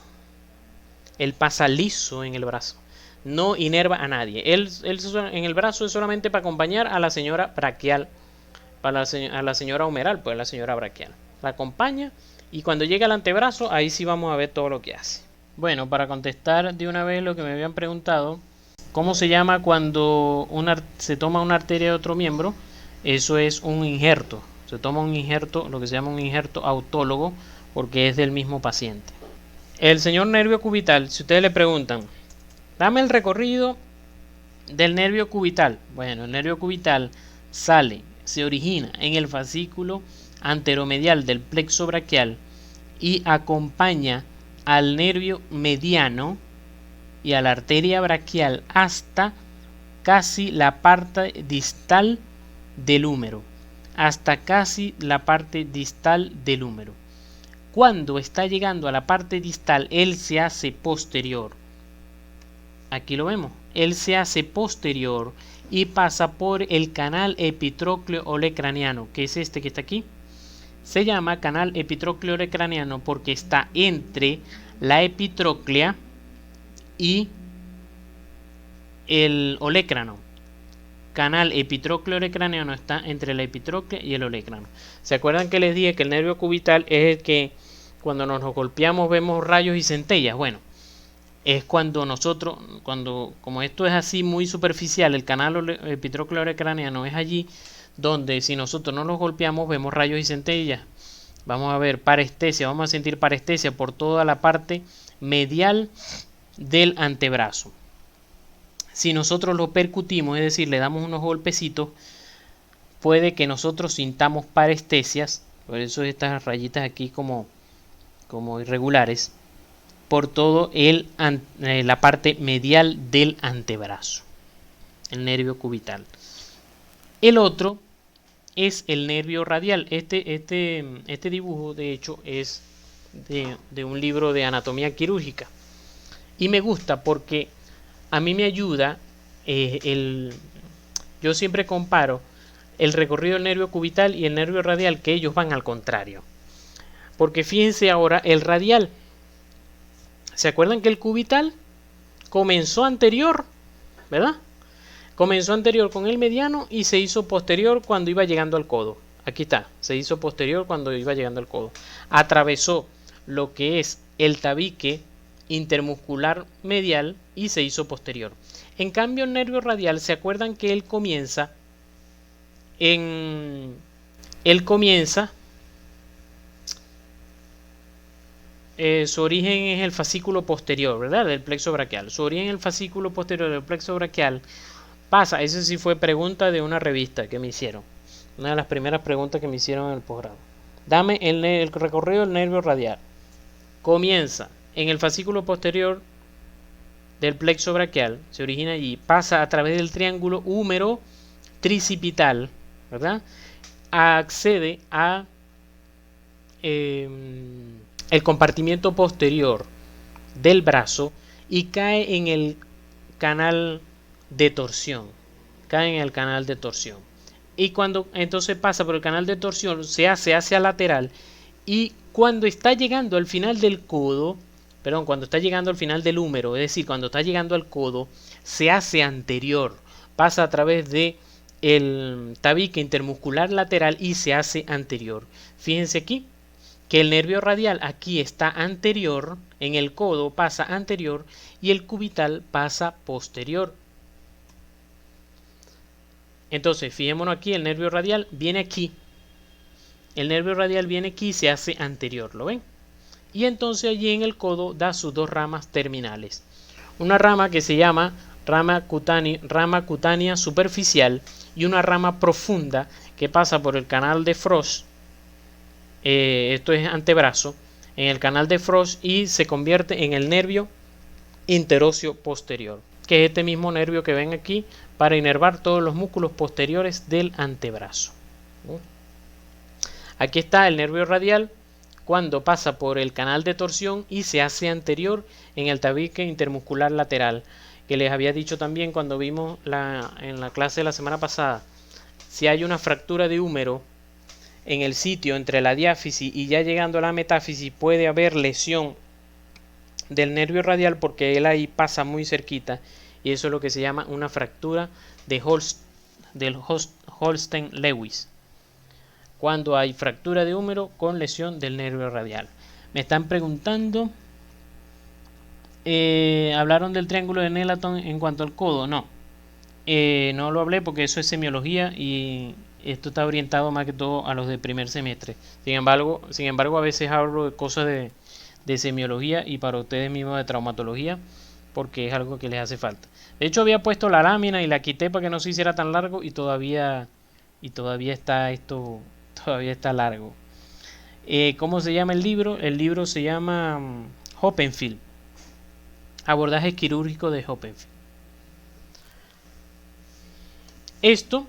Él pasa liso en el brazo. No inerva a nadie. Él en el brazo es solamente para acompañar a la señora braquial, a la señora humeral, pues la señora braquial. La acompaña, y cuando llega al antebrazo, ahí sí vamos a ver todo lo que hace. Bueno, para contestar de una vez lo que me habían preguntado, ¿cómo se llama cuando se toma una arteria de otro miembro? Eso es un injerto. Se toma un injerto, lo que se llama un injerto autólogo, porque es del mismo paciente. El señor nervio cubital, si ustedes le preguntan, dame el recorrido del nervio cubital. Bueno, el nervio cubital se origina en el fascículo anteromedial del plexo braquial y acompaña al nervio mediano y a la arteria braquial hasta casi la parte distal del húmero. Hasta casi la parte distal del húmero. Cuando está llegando a la parte distal, él se hace posterior. Aquí lo vemos. Él se hace posterior y pasa por el canal epitrócleo olecraniano, que es este que está aquí. Se llama canal epitrócleo olecraniano porque está entre la epitróclea y el olecrano. Canal epitrócleo olecraniano está entre la epitróclea y el olecrano. ¿Se acuerdan que les dije que el nervio cubital es el que cuando nos golpeamos vemos rayos y centellas? Bueno, es cuando nosotros, como esto es así muy superficial, el canal epitrócleo olecraniano es allí donde si nosotros no nos golpeamos vemos rayos y centellas. Vamos a ver parestesia, vamos a sentir parestesia por toda la parte medial del antebrazo. Si nosotros lo percutimos, es decir, le damos unos golpecitos, puede que nosotros sintamos parestesias, por eso estas rayitas aquí como irregulares, por todo la parte medial del antebrazo, el nervio cubital. El otro es el nervio radial. Este dibujo, de hecho, es de un libro de anatomía quirúrgica. Y me gusta porque a mí me ayuda, yo siempre comparo el recorrido del nervio cubital y el nervio radial, que ellos van al contrario. Porque fíjense ahora el radial. ¿Se acuerdan que el cubital comenzó anterior, verdad? Comenzó anterior con el mediano y se hizo posterior cuando iba llegando al codo. Aquí está, se hizo posterior cuando iba llegando al codo. Atravesó lo que es el tabique intermuscular medial y se hizo posterior. En cambio, el nervio radial, ¿se acuerdan que él comienza su origen es el fascículo posterior, ¿verdad? Del plexo braquial. Su origen es el fascículo posterior del plexo braquial. Pasa, eso sí fue pregunta de una revista que me hicieron. Una de las primeras preguntas que me hicieron en el posgrado. Dame el recorrido del nervio radial. Comienza en el fascículo posterior del plexo braquial, se origina allí, pasa a través del triángulo húmero tricipital, ¿verdad? Accede a el compartimiento posterior del brazo y cae en el canal de torsión. Cae en el canal de torsión. Y cuando entonces pasa por el canal de torsión, se hace hacia lateral. Y cuando está llegando al final del codo, cuando está llegando al final del húmero, es decir, cuando está llegando al codo, se hace anterior. Pasa a través de el tabique intermuscular lateral y se hace anterior. Fíjense aquí que el nervio radial aquí está anterior, en el codo pasa anterior y el cubital pasa posterior. Entonces, fijémonos aquí, el nervio radial viene aquí. El nervio radial viene aquí y se hace anterior, ¿lo ven? Y entonces allí en el codo da sus dos ramas terminales. Una rama que se llama rama cutánea superficial y una rama profunda que pasa por el canal de Frost. Esto es antebrazo, en el canal de Frost y se convierte en el nervio interóseo posterior, que es este mismo nervio que ven aquí para inervar todos los músculos posteriores del antebrazo. Aquí está el nervio radial cuando pasa por el canal de torsión y se hace anterior en el tabique intermuscular lateral, que les había dicho también cuando vimos en la clase de la semana pasada. Si hay una fractura de húmero en el sitio entre la diáfisis y ya llegando a la metáfisis, puede haber lesión del nervio radial porque él ahí pasa muy cerquita, y eso es lo que se llama una fractura de Holstein-Lewis, cuando hay fractura de húmero con lesión del nervio radial. Me están preguntando, ¿hablaron del triángulo de Nelaton en cuanto al codo? No, no lo hablé porque eso es semiología y esto está orientado más que todo a los de primer semestre. Sin embargo, a veces hablo de cosas de semiología y para ustedes mismos de traumatología, porque es algo que les hace falta. De hecho, había puesto la lámina y la quité para que no se hiciera tan largo y todavía está esto, todavía está largo. ¿Cómo se llama el libro? El libro se llama Hoppenfield. Abordaje quirúrgico de Hoppenfield. Esto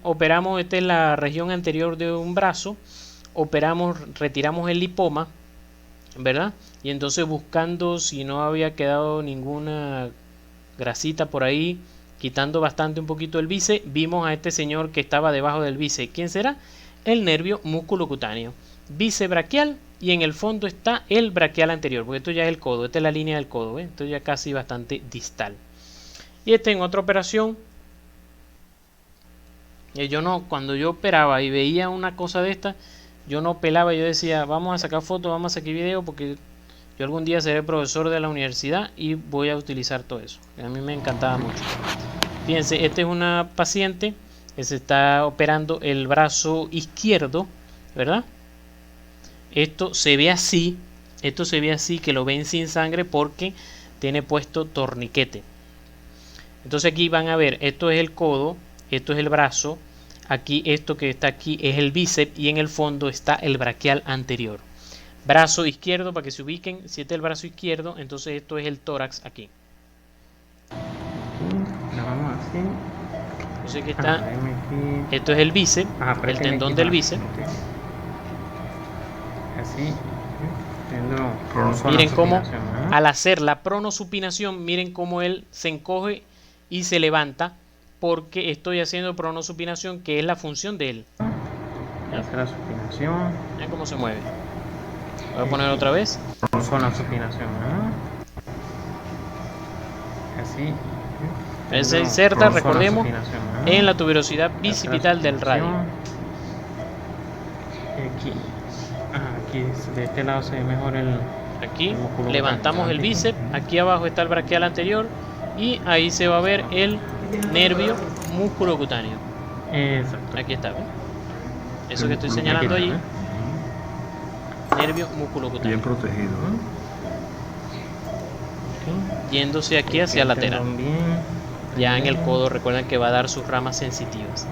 operamos, esta es la región anterior de un brazo, retiramos el lipoma, ¿verdad? Y entonces buscando si no había quedado ninguna grasita por ahí, quitando bastante un poquito el bíceps, vimos a este señor que estaba debajo del bíceps. ¿Quién será? El nervio musculocutáneo. Bíceps braquial, y en el fondo está el braquial anterior, porque esto ya es el codo, esta es la línea del codo, esto ya casi bastante distal. Y este en otra operación, cuando yo operaba y veía una cosa de esta, yo no pelaba, yo decía, vamos a sacar fotos, vamos a sacar video, porque yo algún día seré profesor de la universidad y voy a utilizar todo eso. A mí me encantaba mucho. Fíjense, esta es una paciente que se está operando el brazo izquierdo, ¿verdad? Esto se ve así, que lo ven sin sangre porque tiene puesto torniquete. Entonces aquí van a ver, esto es el codo, esto es el brazo, aquí esto que está aquí es el bíceps y en el fondo está el braquial anterior. Brazo izquierdo, para que se ubiquen, si este es el brazo izquierdo, entonces esto es el tórax aquí. Lo vamos así. Entonces aquí está, esto es el bíceps, el tendón del bíceps. Así. Miren cómo al hacer la pronosupinación, miren cómo él se encoge y se levanta, porque estoy haciendo pronosupinación, que es la función de él. Hacer la supinación. Miren cómo se mueve. Voy a poner otra vez. Zona supinación, ¿no? Así. Él se inserta, recordemos, en la tuberosidad bicipital del radio. Aquí. Aquí de este lado se ve mejor el... Aquí levantamos el bíceps, aquí abajo está el braquial anterior y ahí se va a ver el nervio musculocutáneo. Exacto. Aquí está, ¿ves? Eso que estoy señalando allí, nervio musculocutáneo. Bien protegido, ¿no? Yéndose aquí hacia el lateral. Ya en el codo, recuerden que va a dar sus ramas sensitivas.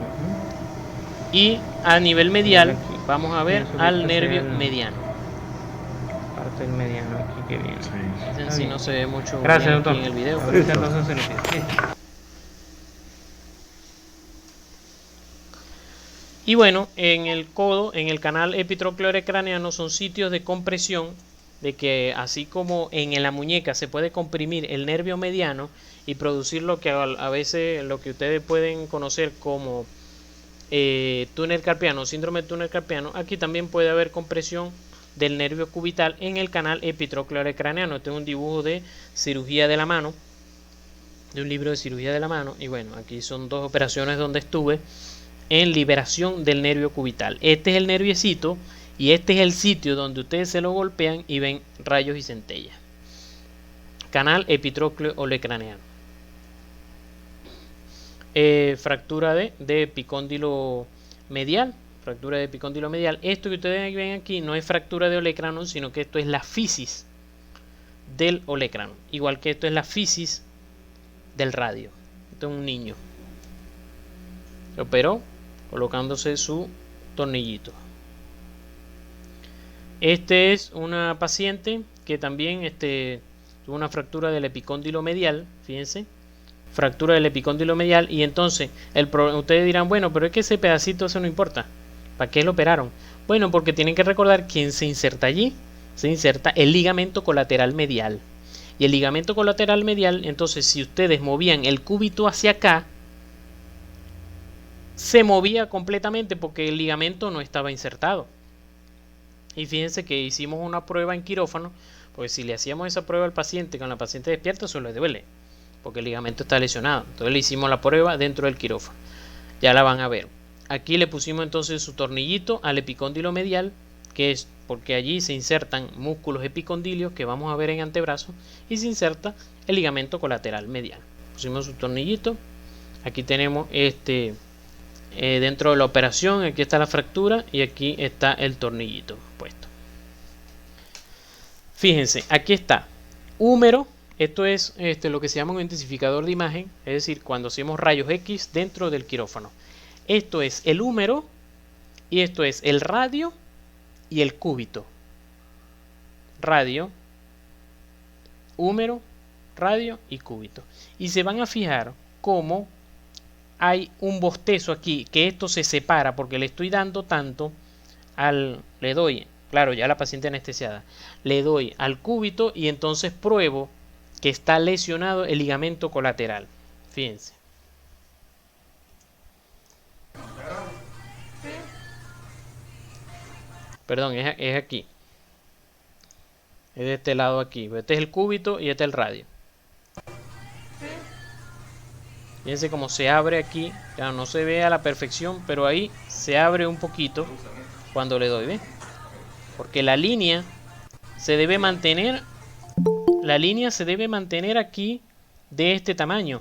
Y a nivel medial vamos a ver al nervio mediano. Parte del mediano aquí que viene. Si no se ve mucho Gracias, bien doctor. aquí en el video. Y bueno, en el codo, en el canal epitrocleorocraneano, son sitios de compresión, de que así como en la muñeca se puede comprimir el nervio mediano y producir lo que a veces lo que ustedes pueden conocer como túnel carpiano, síndrome de túnel carpiano, aquí también puede haber compresión del nervio cubital en el canal epitrocleorocraneano. Este es un dibujo de cirugía de la mano, de un libro de cirugía de la mano, y bueno, aquí son dos operaciones donde estuve en liberación del nervio cubital. Este es el nerviecito y este es el sitio donde ustedes se lo golpean y ven rayos y centellas. Canal epitrocleorocraneano. Fractura de epicóndilo medial. Fractura de epicóndilo medial. Esto que ustedes ven aquí no es fractura de olecrano, sino que esto es la fisis del olecrano. Igual que esto es la fisis del radio. Esto es un niño. Se operó colocándose su tornillito. Este es una paciente que también tuvo una fractura del epicóndilo medial. Fíjense. Fractura del epicóndilo medial. Y entonces ustedes dirán, bueno, pero es que ese pedacito eso no importa. ¿Para qué lo operaron? Bueno, porque tienen que recordar quién se inserta allí. Se inserta el ligamento colateral medial. Y el ligamento colateral medial, entonces si ustedes movían el cúbito hacia acá, se movía completamente porque el ligamento no estaba insertado. Y fíjense que hicimos una prueba en quirófano, porque si le hacíamos esa prueba al paciente con la paciente despierta, eso le duele, porque el ligamento está lesionado. Entonces le hicimos la prueba dentro del quirófano. Ya la van a ver. Aquí le pusimos entonces su tornillito al epicóndilo medial, que es porque allí se insertan músculos epicondilios que vamos a ver en antebrazo, y se inserta el ligamento colateral medial. Pusimos su tornillito. Aquí tenemos dentro de la operación, aquí está la fractura y aquí está el tornillito puesto. Fíjense, aquí está húmero. Esto es lo que se llama un intensificador de imagen, es decir, cuando hacemos rayos X dentro del quirófano. Esto es el húmero y esto es el radio y el cúbito. Radio húmero, radio y cúbito. Y se van a fijar cómo hay un bostezo aquí, que esto se separa porque le estoy dando tanto le doy, claro, ya la paciente anestesiada, le doy al cúbito y entonces pruebo que está lesionado el ligamento colateral. Fíjense. Perdón, es aquí. Es de este lado aquí. Este es el cúbito y este es el radio. Fíjense cómo se abre aquí. Claro, no se ve a la perfección, pero ahí se abre un poquito cuando le doy, ¿ves? Porque la línea se debe mantener. La línea se debe mantener aquí de este tamaño.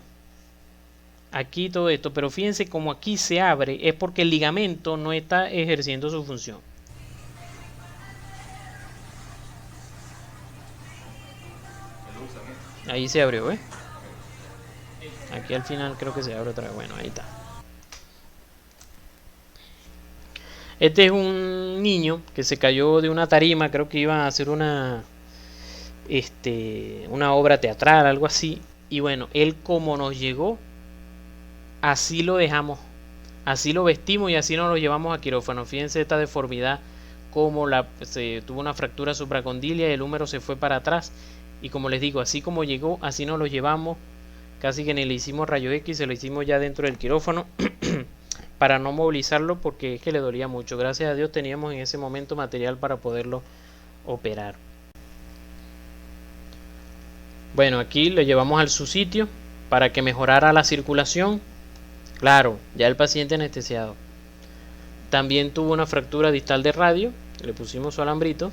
Aquí todo esto. Pero fíjense cómo aquí se abre. Es porque el ligamento no está ejerciendo su función. Ahí se abrió, ¿ves? Aquí al final creo que se abre otra vez. Bueno, ahí está. Este es un niño que se cayó de una tarima. Creo que iba a hacer una obra teatral, algo así. Y bueno, él como nos llegó, así lo dejamos. Así lo vestimos y así nos lo llevamos a quirófano. Fíjense esta deformidad. Como se tuvo una fractura supracondilia y el húmero se fue para atrás. Y como les digo, así como llegó, así nos lo llevamos. Casi que ni le hicimos rayo X, se lo hicimos ya dentro del quirófano para no movilizarlo porque es que le dolía mucho. Gracias a Dios teníamos en ese momento material para poderlo operar. Bueno, aquí lo llevamos al su sitio para que mejorara la circulación. Claro, ya el paciente anestesiado. También tuvo una fractura distal de radio, le pusimos su alambrito.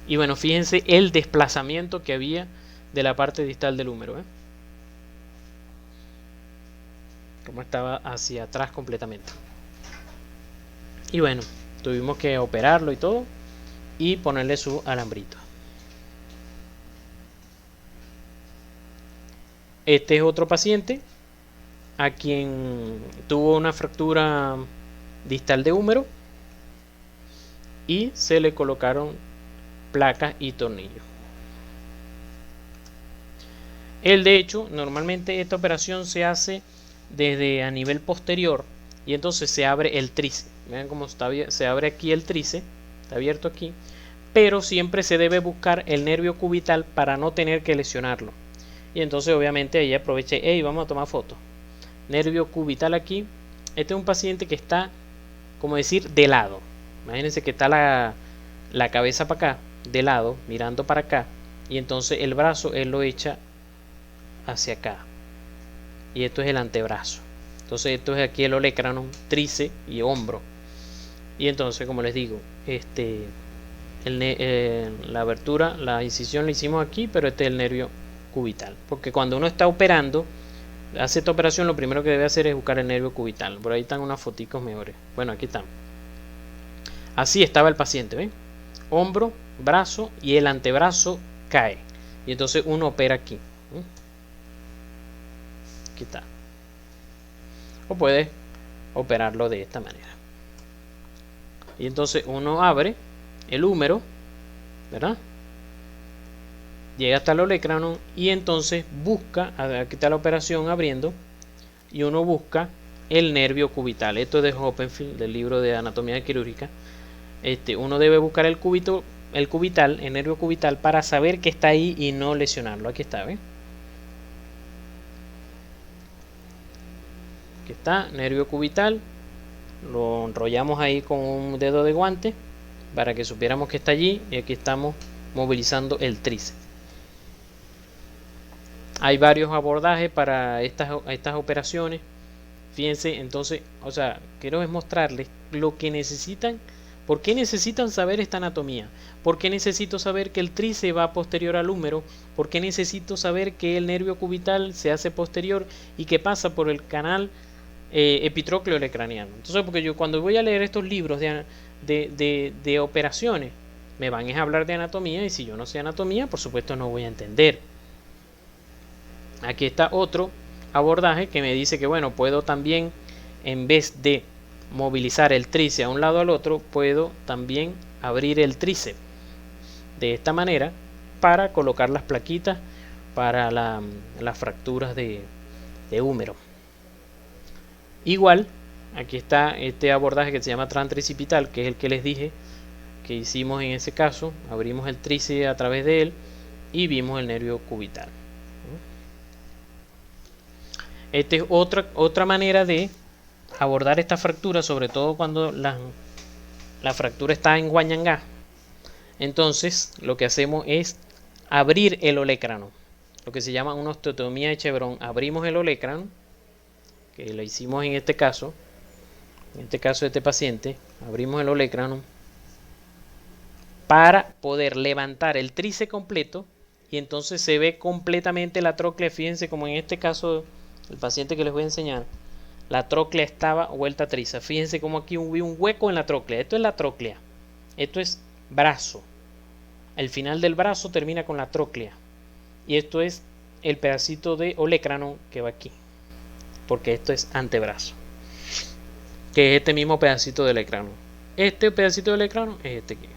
Y bueno, fíjense el desplazamiento que había de la parte distal del húmero, ¿eh? Como estaba hacia atrás completamente. Y bueno, tuvimos que operarlo y todo y ponerle su alambrito. Este es otro paciente a quien tuvo una fractura distal de húmero y se le colocaron placas y tornillos. Él, de hecho, normalmente esta operación se hace desde a nivel posterior y entonces se abre el tríceps. Vean cómo se abre aquí el tríceps, está abierto aquí, pero siempre se debe buscar el nervio cubital para no tener que lesionarlo. Y entonces obviamente ahí aproveché, hey, vamos a tomar foto. Nervio cubital aquí. Este es un paciente que está, como decir, de lado. Imagínense que está la cabeza para acá, de lado, mirando para acá, y entonces el brazo él lo echa hacia acá y esto es el antebrazo. Entonces esto es aquí el olecranon, tríceps y hombro. Y entonces, como les digo, la abertura, la incisión la hicimos aquí, pero este es el nervio cubital, porque cuando uno está operando, hace esta operación, lo primero que debe hacer es buscar el nervio cubital. Por ahí están unas foticos mejores. Bueno, aquí están. Así estaba el paciente, ¿ven? Hombro, brazo y el antebrazo cae. Y entonces uno opera aquí. Aquí está. O puede operarlo de esta manera. Y entonces uno abre el húmero, ¿verdad? Llega hasta el olecranon y entonces busca, aquí está la operación abriendo, y uno busca el nervio cubital. Esto es de Hoppenfield, del libro de anatomía quirúrgica. Uno debe buscar el nervio cubital para saber que está ahí y no lesionarlo. Aquí está, ¿ven? Aquí está, nervio cubital. Lo enrollamos ahí con un dedo de guante para que supiéramos que está allí, y aquí estamos movilizando el tríceps. Hay varios abordajes para estas operaciones. Fíjense, entonces, o sea, quiero mostrarles lo que necesitan. ¿Por qué necesitan saber esta anatomía? ¿Por qué necesito saber que el tríceps va posterior al húmero? ¿Por qué necesito saber que el nervio cubital se hace posterior y que pasa por el canal epitrócleo craneano? Entonces, porque yo cuando voy a leer estos libros de operaciones, me van a hablar de anatomía, y si yo no sé anatomía, por supuesto no voy a entender. Aquí está otro abordaje que me dice que, bueno, puedo también, en vez de movilizar el tríceps a un lado al otro, puedo también abrir el tríceps de esta manera para colocar las plaquitas para las fracturas de húmero. Igual, aquí está este abordaje que se llama transtricipital, que es el que les dije que hicimos en ese caso. Abrimos el tríceps a través de él y vimos el nervio cubital. Esta es otra manera de abordar esta fractura, sobre todo cuando la fractura está en guañangá. Entonces lo que hacemos es abrir el olecrano, lo que se llama una osteotomía de Chevron. Abrimos el olecrano, que lo hicimos en este caso de este paciente. Abrimos el olecrano para poder levantar el tríceps completo, y entonces se ve completamente la tróclea. Fíjense como en este caso el paciente que les voy a enseñar, la tróclea estaba vuelta a tríceps. Fíjense como aquí vi un hueco en la tróclea. Esto es la tróclea, esto es brazo. El final del brazo termina con la tróclea, y esto es el pedacito de olecrano que va aquí, porque esto es antebrazo, que es este mismo pedacito de olecrano. Este pedacito de olecrano es este aquí.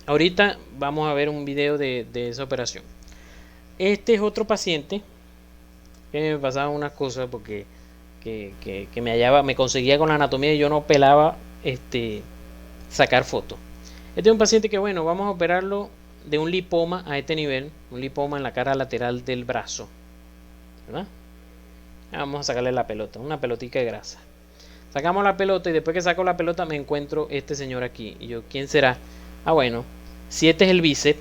Ahorita vamos a ver un video de esa operación. Este es otro paciente que me pasaba unas cosas porque me conseguía con la anatomía y yo no pelaba sacar fotos. Este es un paciente que, bueno, vamos a operarlo de un lipoma a este nivel, un lipoma en la cara lateral del brazo, ¿verdad? Vamos a sacarle la pelota, una pelotica de grasa. Sacamos la pelota, y después que saco la pelota me encuentro este señor aquí. Y yo, ¿quién será? Ah, bueno, si este es el bíceps,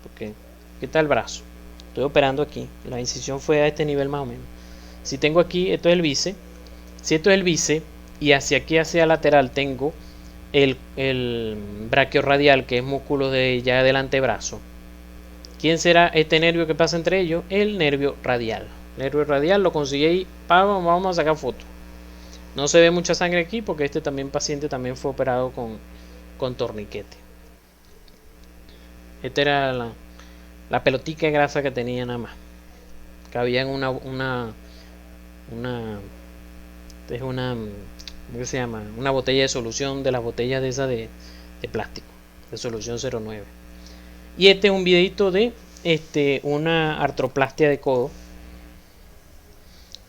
porque ¿qué tal el brazo? Estoy operando aquí, la incisión fue a este nivel más o menos. Si tengo aquí, esto es el bíceps. Si esto es el bíceps, y hacia aquí, hacia lateral, tengo el brachiorradial, que es músculo de ya del antebrazo. ¿Quién será este nervio que pasa entre ellos? El nervio radial. El nervio radial lo conseguí ahí. Vamos a sacar foto. No se ve mucha sangre aquí porque este paciente también fue operado con torniquete. Esta era la pelotica de grasa que tenía nada más. Cabía en una ¿cómo se llama? Una botella de solución, de las botellas de esas de plástico, de solución 09. Y este es un videito de una artroplastia de codo.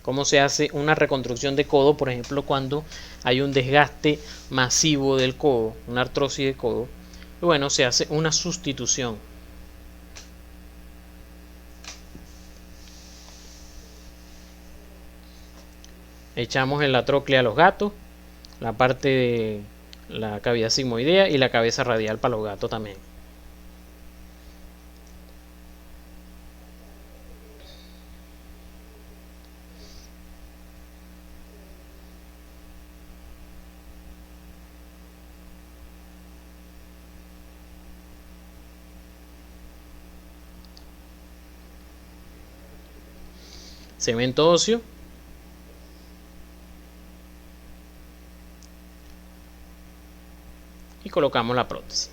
Cómo se hace una reconstrucción de codo, por ejemplo, cuando hay un desgaste masivo del codo, una artrosis de codo. Y bueno, se hace una sustitución. Echamos en la tróclea a los gatos, la parte de la cavidad sigmoidea y la cabeza radial para los gatos también. Cemento óseo. Y colocamos la prótesis.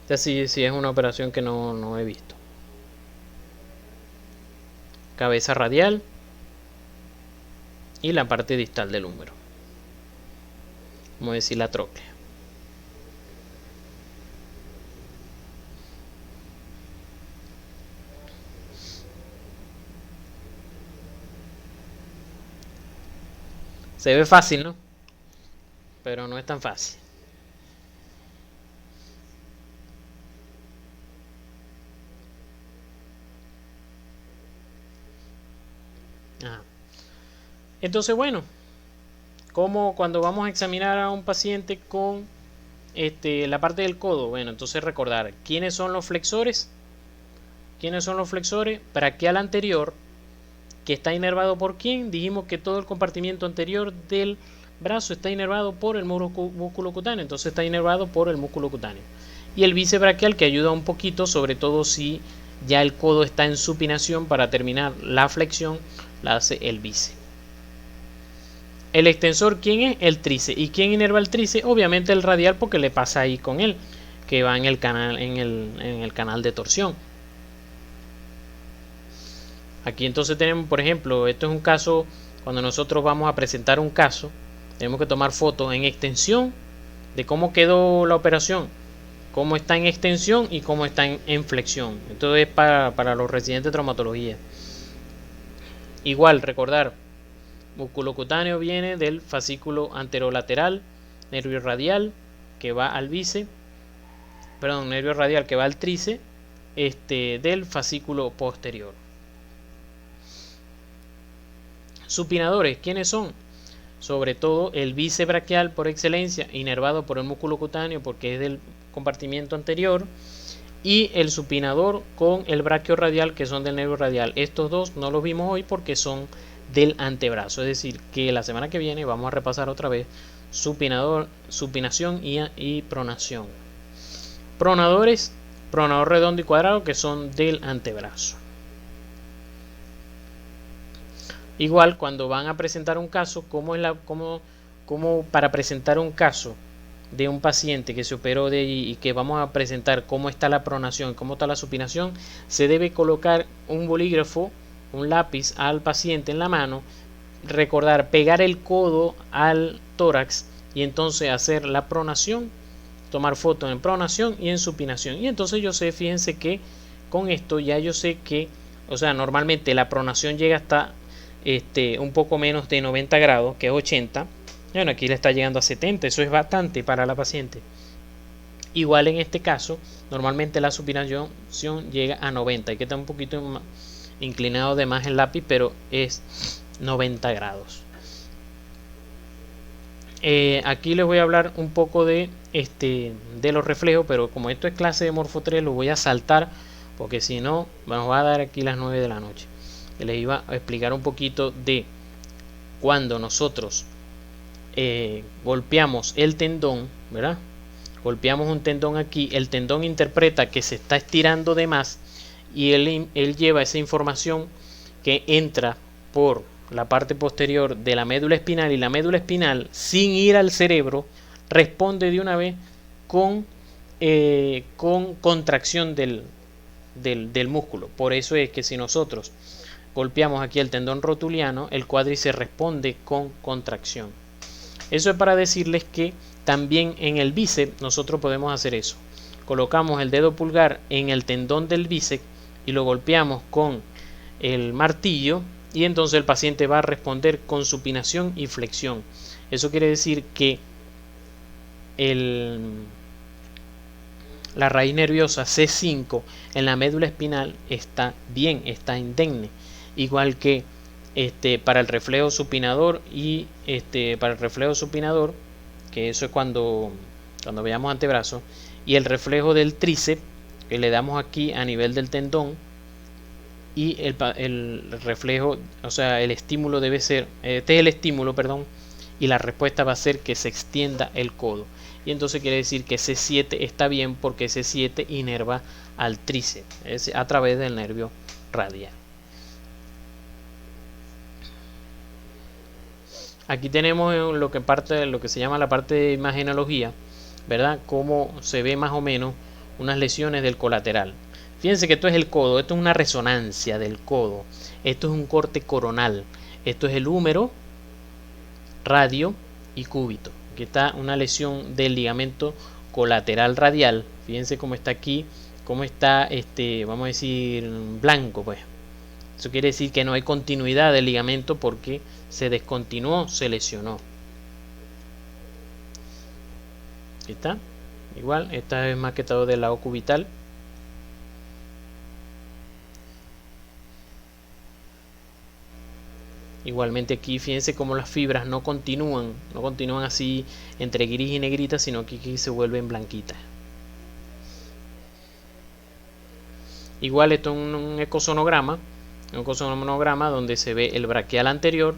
Esta sí es una operación que no he visto. Cabeza radial y la parte distal del húmero. Vamos a decir la tróclea. Se ve fácil, ¿no? Pero no es tan fácil. Ajá. Entonces, bueno, como cuando vamos a examinar a un paciente con la parte del codo, bueno, entonces recordar quiénes son los flexores. ¿Quiénes son los flexores? Braquial anterior, que está inervado por quién. Dijimos que todo el compartimiento anterior del brazo está inervado por el músculo cutáneo, entonces está inervado por el músculo cutáneo. Y el bíceps braquial, que ayuda un poquito, sobre todo si ya el codo está en supinación, para terminar la flexión la hace el bíceps. El extensor, ¿quién es? El tríceps. ¿Y quién inerva el tríceps? Obviamente el radial, porque le pasa ahí con él, que va en el canal de torsión. Aquí entonces tenemos, por ejemplo, esto es un caso, cuando nosotros vamos a presentar un caso, tenemos que tomar fotos en extensión de cómo quedó la operación. cómo está en extensión y cómo está en flexión. Esto es para los residentes de traumatología. Igual, recordar, músculo cutáneo viene del fascículo anterolateral, nervio radial que va al bíceps, perdón, nervio radial que va al tríceps, del fascículo posterior. Supinadores, ¿quiénes son? Sobre todo el bíceps braquial por excelencia, inervado por el músculo cutáneo porque es del compartimiento anterior, y el supinador con el braquio radial que son del nervio radial. Estos dos no los vimos hoy porque son del antebrazo, es decir que la semana que viene vamos a repasar otra vez supinación y pronación. Pronadores, pronador redondo y cuadrado que son del antebrazo. Igual cuando van a presentar un caso, como para presentar un caso de un paciente que se operó y que vamos a presentar cómo está la pronación, cómo está la supinación, se debe colocar un bolígrafo, un lápiz al paciente en la mano, recordar pegar el codo al tórax y entonces hacer la pronación, tomar fotos en pronación y en supinación. Y entonces yo sé, fíjense que con esto ya yo sé que, o sea, normalmente la pronación llega hasta un poco menos de 90 grados, que es 80. Bueno, aquí le está llegando a 70, eso es bastante para la paciente. Igual en este caso, normalmente la supinación llega a 90, hay que estar un poquito inclinado de más el lápiz, pero es 90 grados. Aquí les voy a hablar un poco de los reflejos, pero como esto es clase de Morfo 3, lo voy a saltar porque si no, nos va a dar aquí las 9 de la noche. Les iba a explicar un poquito de cuando nosotros golpeamos el tendón, ¿verdad? Golpeamos un tendón aquí, el tendón interpreta que se está estirando de más y él lleva esa información que entra por la parte posterior de la médula espinal, y la médula espinal, sin ir al cerebro, responde de una vez con contracción del músculo. Por eso es que si nosotros golpeamos aquí el tendón rotuliano, el cuádriceps responde con contracción. Eso es para decirles que también en el bíceps nosotros podemos hacer eso. Colocamos el dedo pulgar en el tendón del bíceps y lo golpeamos con el martillo, y entonces el paciente va a responder con supinación y flexión. Eso quiere decir que la raíz nerviosa C5 en la médula espinal está bien, está indemne. Igual que para el reflejo supinador y para el reflejo supinador, que eso es cuando veamos antebrazo, y el reflejo del tríceps que le damos aquí a nivel del tendón, y el reflejo, o sea, el estímulo debe ser, este es el estímulo, perdón, y la respuesta va a ser que se extienda el codo. Y entonces quiere decir que C7 está bien porque C7 inerva al tríceps a través del nervio radial. Aquí tenemos lo que se llama la parte de imagenología, ¿verdad? Cómo se ve más o menos unas lesiones del colateral. Fíjense que esto es el codo, esto es una resonancia del codo, esto es un corte coronal, esto es el húmero, radio y cúbito. Aquí está una lesión del ligamento colateral radial. Fíjense cómo está aquí, cómo está, vamos a decir, blanco, pues. Eso quiere decir que no hay continuidad del ligamento porque se descontinuó, se lesionó. Aquí está. Igual, esta es maquetado del lado cubital. Igualmente aquí fíjense cómo las fibras no continúan así entre gris y negrita, sino que aquí se vuelven blanquitas. Igual esto es un ecosonograma donde se ve el braquial anterior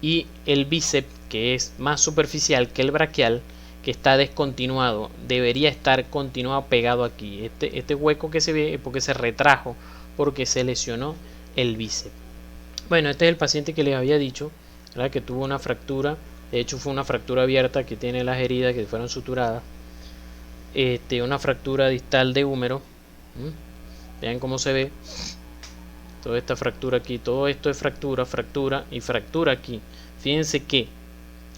y el bíceps, que es más superficial que el braquial, que está descontinuado, debería estar continuado pegado aquí. Este hueco que se ve es porque se retrajo, porque se lesionó el bíceps. Bueno, este es el paciente que les había dicho, ¿verdad? Que tuvo una fractura. De hecho fue una fractura abierta que tiene las heridas que fueron suturadas. Una fractura distal de húmero. Vean cómo se ve toda esta fractura aquí. Todo esto es fractura, fractura y fractura aquí. Fíjense que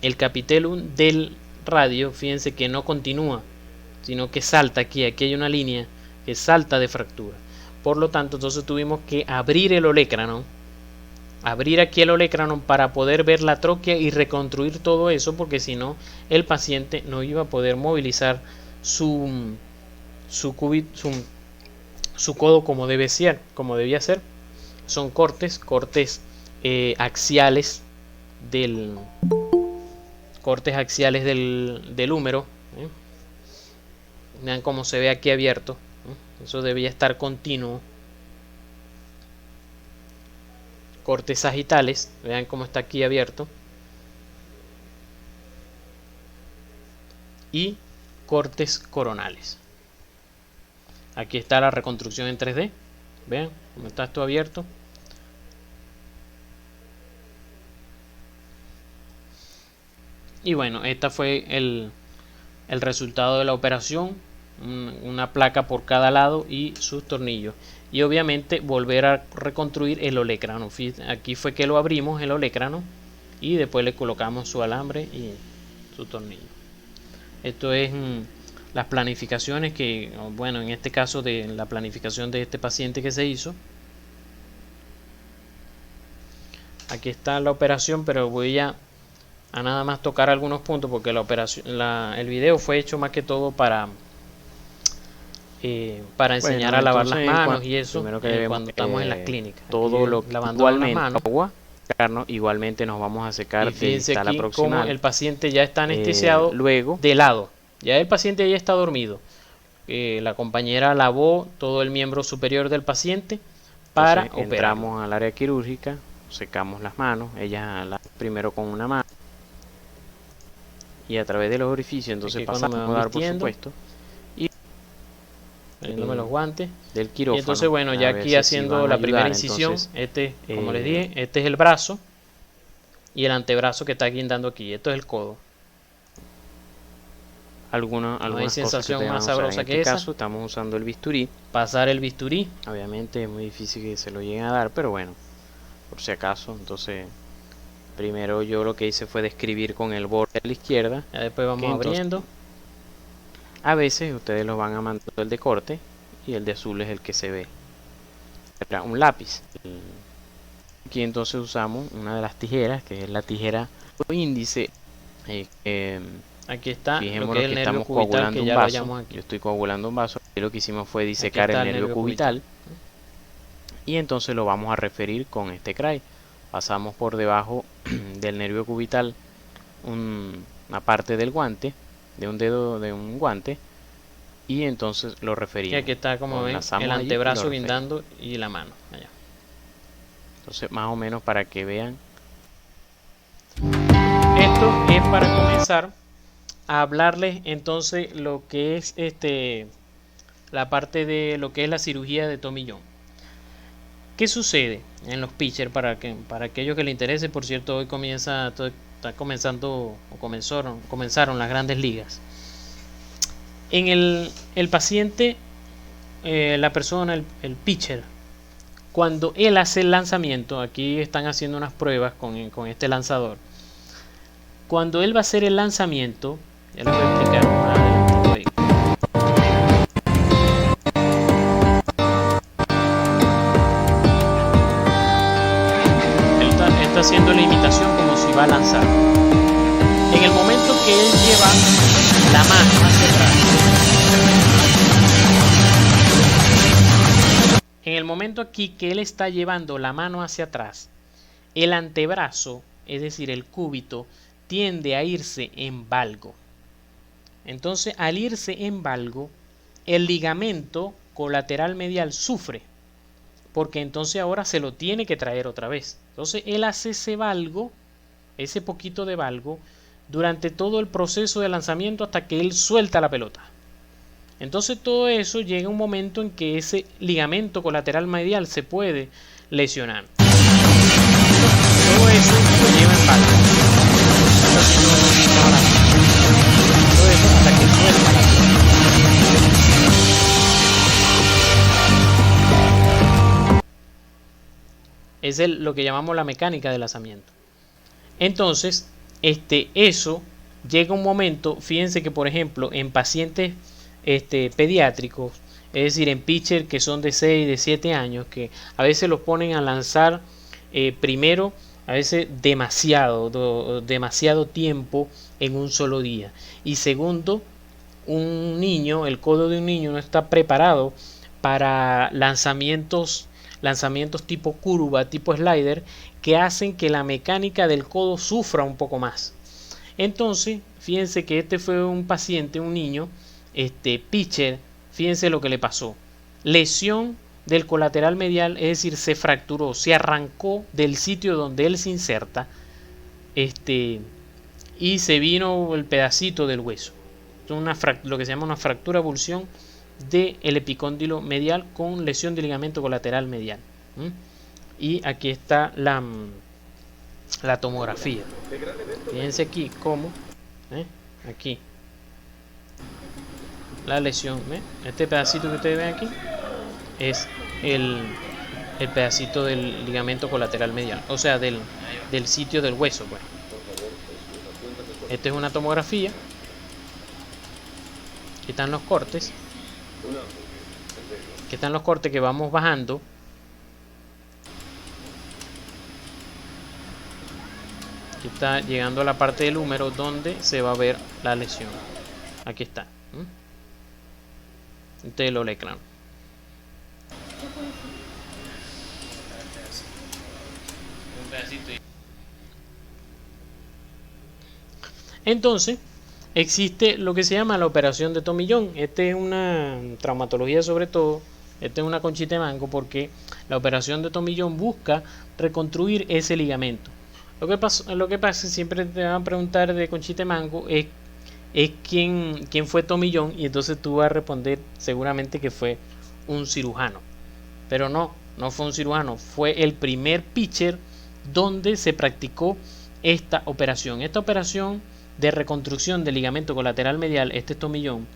el capitellum del radio, fíjense que no continúa, sino que salta aquí hay una línea que salta de fractura. Por lo tanto, entonces tuvimos que abrir el olecranon, abrir aquí el olecranon para poder ver la tróquea y reconstruir todo eso, porque si no, el paciente no iba a poder movilizar su codo como debía ser. Son cortes axiales del húmero. Vean cómo se ve aquí abierto. Eso debía estar continuo. Cortes sagitales. Vean cómo está aquí abierto. Y cortes coronales. Aquí está la reconstrucción en 3D. Vean cómo está esto abierto. Y bueno, esta fue el resultado de la operación. Una placa por cada lado y sus tornillos. Y obviamente volver a reconstruir el olecranon. Aquí fue que lo abrimos, el olecranon, y después le colocamos su alambre y su tornillo. Esto es las planificaciones que, bueno, en este caso de la planificación de este paciente que se hizo. Aquí está la operación, pero voy a nada más tocar algunos puntos porque la operación, el video fue hecho más que todo para enseñar a lavar las manos y eso cuando estamos en las clínicas. Todo aquí, lo lavando las manos. Agua, igualmente nos vamos a secar. Y fíjense de aquí como el paciente ya está anestesiado luego de lado. Ya el paciente ya está dormido. La compañera lavó todo el miembro superior del paciente para operar. Entramos al área quirúrgica, secamos las manos. Ella primero con una mano y a través de los orificios. Entonces pasamos a dar, por supuesto, poniéndome los guantes del quirófano. Y entonces bueno, ya aquí haciendo la primera incisión. Entonces, como les dije, este es el brazo y el antebrazo que está guindando aquí. Esto es el codo. No hay sensación más sabrosa que esa. En este caso estamos usando el bisturí. Pasar el bisturí. Obviamente es muy difícil que se lo lleguen a dar, pero bueno, por si acaso. Entonces primero yo lo que hice fue describir con el borde a la izquierda. Ya después vamos abriendo. A veces ustedes los van a mandar el de corte y el de azul es el que se ve. Era un lápiz. Aquí entonces usamos una de las tijeras, que es la tijera índice. Aquí está Fijémonos lo que es el nervio estamos cubital, coagulando que un ya lo vaso. hallamos aquí. Yo estoy coagulando un vaso. Y lo que hicimos fue disecar el nervio cubital. Y entonces lo vamos a referir con este cray. Pasamos por debajo del nervio cubital una parte del guante, de un dedo de un guante, y entonces lo referimos. Y aquí está, como ven, el antebrazo guindando y la mano allá. Entonces más o menos para que vean. Esto es para comenzar a hablarles entonces lo que es la parte de lo que es la cirugía de Tommy John. ¿Qué sucede en los pitchers? Para aquellos que les interese, por cierto, hoy comenzaron las grandes ligas. En el paciente, la persona, el pitcher, cuando él hace el lanzamiento, aquí están haciendo unas pruebas con este lanzador. Cuando él va a hacer el lanzamiento, ya les voy a explicar más adelante. Él está haciendo la imitación como si va a lanzar. En el momento que él lleva la mano hacia atrás, en el momento aquí que él está llevando la mano hacia atrás, el antebrazo, es decir, el cúbito, tiende a irse en valgo. Entonces, al irse en valgo, el ligamento colateral medial sufre, porque entonces ahora se lo tiene que traer otra vez. Entonces, él hace ese valgo, ese poquito de valgo, durante todo el proceso de lanzamiento hasta que él suelta la pelota. Entonces, todo eso llega un momento en que ese ligamento colateral medial se puede lesionar. Todo eso lo lleva en valgo. Todo eso hasta que suelta la pelota. Es lo que llamamos la mecánica de lanzamiento. Entonces, eso llega un momento, fíjense que por ejemplo en pacientes pediátricos, es decir, en pitcher que son de 6, de 7 años, que a veces los ponen a lanzar primero, a veces demasiado tiempo en un solo día. Y segundo, el codo de un niño no está preparado para lanzamientos tipo curva, tipo slider, que hacen que la mecánica del codo sufra un poco más. Entonces, fíjense que este fue un paciente, un niño, pitcher, fíjense lo que le pasó. Lesión del colateral medial, es decir, se fracturó, se arrancó del sitio donde él se inserta, y se vino el pedacito del hueso. Lo que se llama una fractura avulsión del epicóndilo medial con lesión de ligamento colateral medial. Y aquí está la tomografía. Fíjense aquí cómo, aquí la lesión, este pedacito que ustedes ven aquí es el pedacito del ligamento colateral medial, o sea, del sitio del hueso, pues. Esta es una tomografía. Aquí están los cortes. Aquí están los cortes que vamos bajando. Aquí está llegando a la parte del húmero donde se va a ver la lesión. Aquí está. Ustedes lo leen, claro. Entonces, existe lo que se llama la operación de Tommy John. Esta es una traumatología sobre todo. Esta es una conchita de mango porque la operación de Tommy John busca reconstruir ese ligamento. Lo que pasa, siempre te van a preguntar de conchita de mango, es quién fue Tommy John, y entonces tú vas a responder seguramente que fue un cirujano. Pero no fue un cirujano, fue el primer pitcher donde se practicó esta operación. Esta operación de reconstrucción del ligamento colateral medial, este es Tommy John,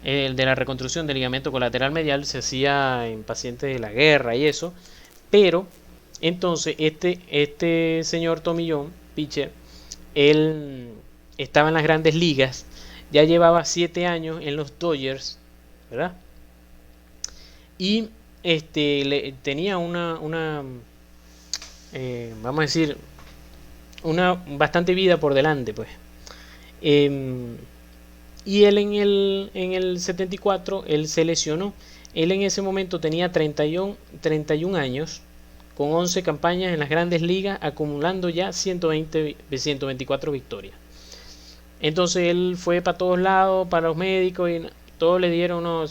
el de la reconstrucción del ligamento colateral medial se hacía en pacientes de la guerra y eso, pero entonces este señor Tommy John, pitcher, él estaba en las grandes ligas, ya llevaba 7 años en los Dodgers, ¿verdad? Y tenía vamos a decir, una bastante vida por delante, pues. Y él en el 74 él se lesionó. Él en ese momento tenía 31 años, con 11 campañas en las grandes ligas, acumulando ya 124 victorias. Entonces él fue para todos lados, para los médicos, y todos le dieron: no,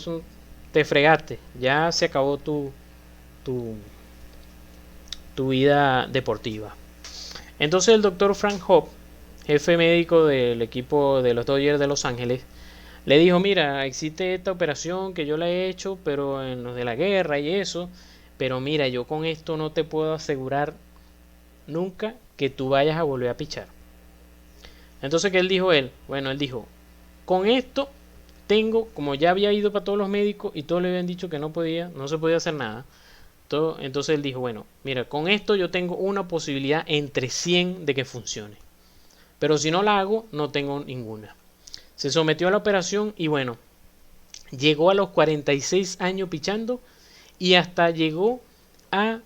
te fregaste, ya se acabó tu vida deportiva. Entonces el doctor Frank Hope, jefe médico del equipo de los Dodgers de Los Ángeles, le dijo: mira, existe esta operación que yo la he hecho, pero en los de la guerra y eso, pero mira, yo con esto no te puedo asegurar nunca que tú vayas a volver a pichar. Entonces, ¿qué él dijo él? Bueno, él dijo: con esto tengo, como ya había ido para todos los médicos y todos le habían dicho que no se podía hacer nada. Entonces él dijo: bueno, mira, con esto yo tengo una posibilidad entre 100 de que funcione, pero si no la hago, no tengo ninguna. Se sometió a la operación y bueno, llegó a los 46 años pichando, y hasta llegó a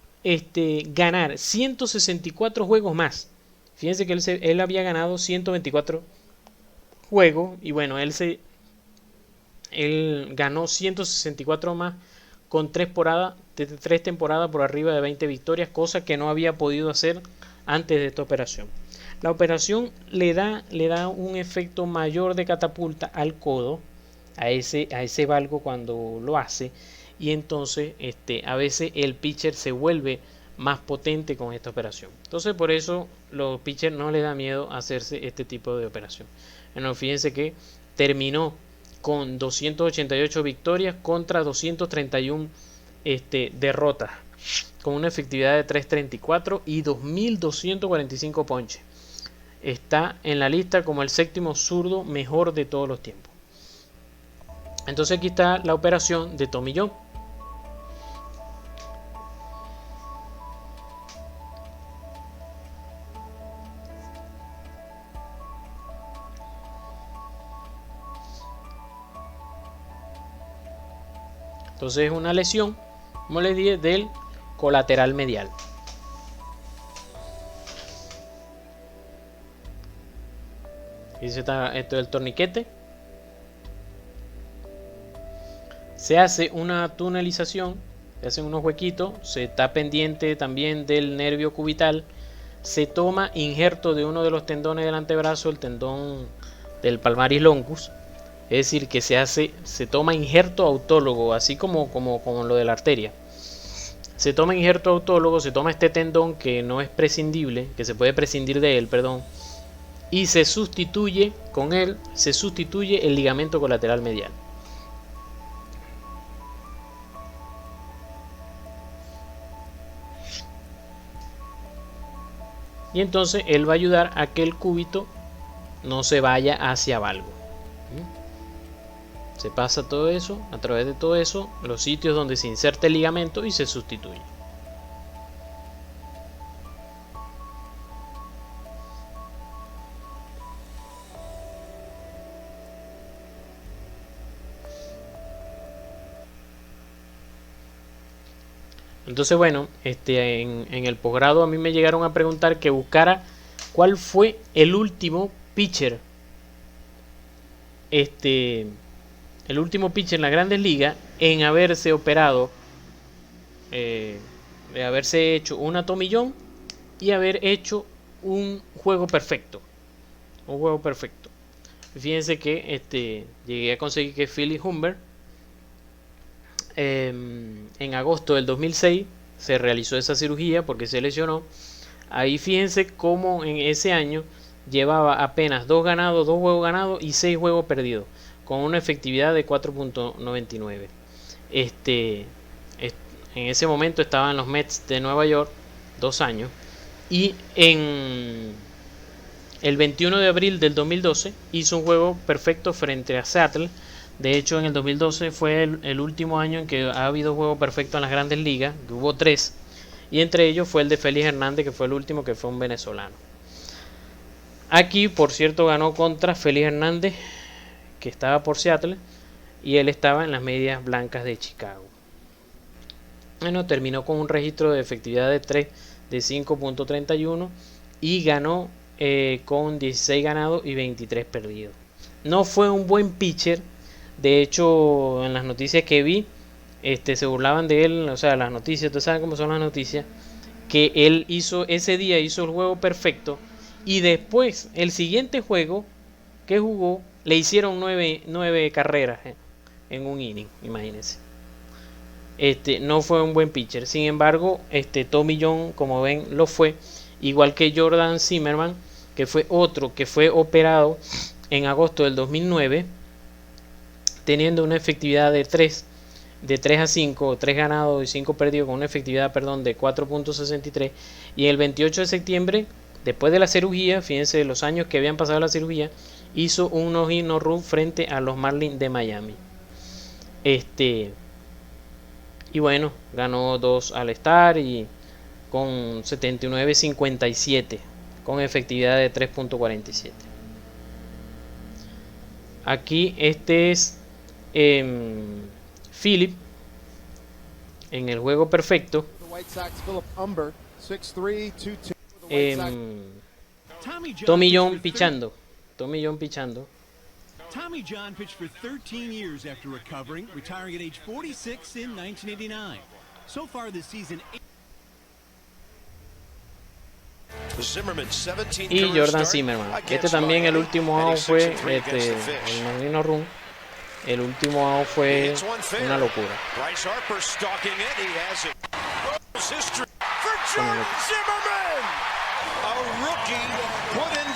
ganar 164 juegos más. Fíjense que él había ganado 124 juegos, y bueno, él ganó 164 más con 3 temporadas por arriba de 20 victorias, cosa que no había podido hacer antes de esta operación. La operación le da un efecto mayor de catapulta al codo, a ese valgo cuando lo hace, y entonces a veces el pitcher se vuelve más potente con esta operación. Entonces por eso los pitchers no les da miedo hacerse este tipo de operación. Bueno, fíjense que terminó con 288 victorias contra 231 derrotas, con una efectividad de 3.34 y 2.245 ponches. Está en la lista como el 7º zurdo mejor de todos los tiempos. Entonces aquí está la operación de Tommy John. Entonces es una lesión, como les dije, del colateral medial. Aquí está esto del torniquete. Se hace una tunelización, se hacen unos huequitos, se está pendiente también del nervio cubital. Se toma injerto de uno de los tendones del antebrazo, el tendón del palmaris longus. Es decir, que se toma injerto autólogo, así como lo de la arteria. Se toma injerto autólogo, se toma este tendón que no es prescindible, que se puede prescindir de él, perdón, y se sustituye con él, se sustituye el ligamento colateral medial. Y entonces él va a ayudar a que el cúbito no se vaya hacia valgo. Se pasa todo eso, a través de todo eso, los sitios donde se inserta el ligamento y se sustituye. Entonces, bueno, en el posgrado a mí me llegaron a preguntar que buscara cuál fue el último pitcher. El último pitcher en las Grandes Ligas en haberse operado, de haberse hecho una tomillón y haber hecho un juego perfecto. Un juego perfecto. Fíjense que llegué a conseguir que Philip Humber en agosto del 2006 se realizó esa cirugía porque se lesionó. Ahí fíjense cómo en ese año llevaba apenas 2 ganados, 2 juegos ganados y 6 juegos perdidos, con una efectividad de 4.99. En ese momento estaba en los Mets de Nueva York, 2 años, y en el 21 de abril del 2012 hizo un juego perfecto frente a Seattle. De hecho, en el 2012 fue el último año en que ha habido juego perfecto en las Grandes Ligas, que hubo 3, y entre ellos fue el de Félix Hernández, que fue el último, que fue un venezolano. Aquí, por cierto, ganó contra Félix Hernández, que estaba por Seattle, y él estaba en las Medias Blancas de Chicago. Bueno, terminó con un registro de efectividad de 3 de 5.31 y ganó con 16 ganados y 23 perdidos. No fue un buen pitcher. De hecho, en las noticias que vi, se burlaban de él. O sea, las noticias, ustedes saben cómo son las noticias, que él ese día hizo el juego perfecto y después el siguiente juego que jugó le hicieron 9 carreras en un inning, imagínense. No fue un buen pitcher. Sin embargo, Tommy John, como ven, lo fue, igual que Jordan Zimmermann, que fue otro que fue operado en agosto del 2009, teniendo una efectividad de 3 a 5, 3 ganados y 5 perdidos, con una efectividad, de 4.63. Y el 28 de septiembre, después de la cirugía, fíjense los años que habían pasado la cirugía, hizo un no-hit no-run frente a los Marlins de Miami. Y bueno, ganó 2 All-Star y con 79.57, con efectividad de 3.47. Aquí es Philip en el juego perfecto. Tommy John pichando. Tommy John pitched for 13 years after recovering, retiring at age 46 in 1989. So far this season. Y Jordan Zimmermann. También el último out fue el no run. El último out fue una locura.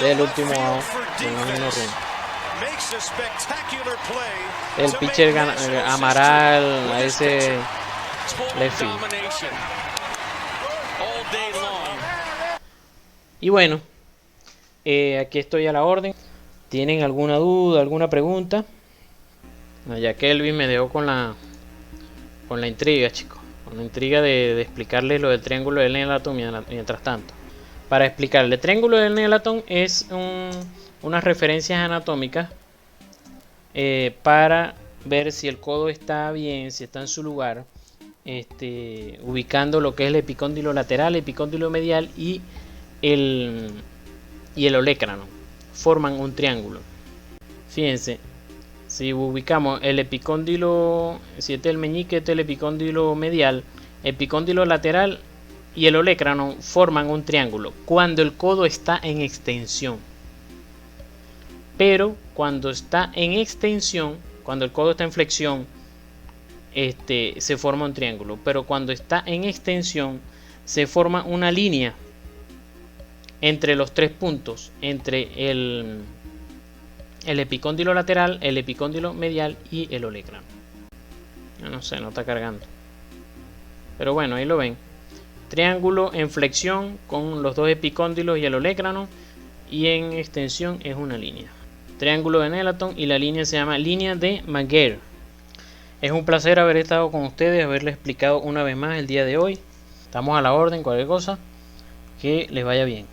El último out no run. El pitcher Amaral a ese left field. Y bueno, aquí estoy a la orden. ¿Tienen alguna duda, alguna pregunta? Ya Kelvin me dejó con la intriga, chicos. Con la intriga de explicarles lo del triángulo del Newton mientras tanto. Para explicarle, el triángulo del Newton es unas referencias anatómicas para ver si el codo está bien, si está en su lugar, ubicando lo que es el epicóndilo lateral, el epicóndilo medial y el olecrano. Forman un triángulo. Fíjense, si ubicamos el epicóndilo, si este es el meñique, este es el epicóndilo medial, epicóndilo lateral y el olecrano forman un triángulo cuando el codo está en extensión. Pero cuando está en extensión, cuando el codo está en flexión, se forma un triángulo. Pero cuando está en extensión, se forma una línea entre los tres puntos, entre el epicóndilo lateral, el epicóndilo medial y el olecrano. No sé, no está cargando. Pero bueno, ahí lo ven. Triángulo en flexión con los dos epicóndilos y el olecrano, y en extensión es una línea. Triángulo de Nelaton, y la línea se llama línea de Maguire. Es un placer haber estado con ustedes, haberles explicado una vez más el día de hoy. Estamos a la orden, cualquier cosa, que les vaya bien.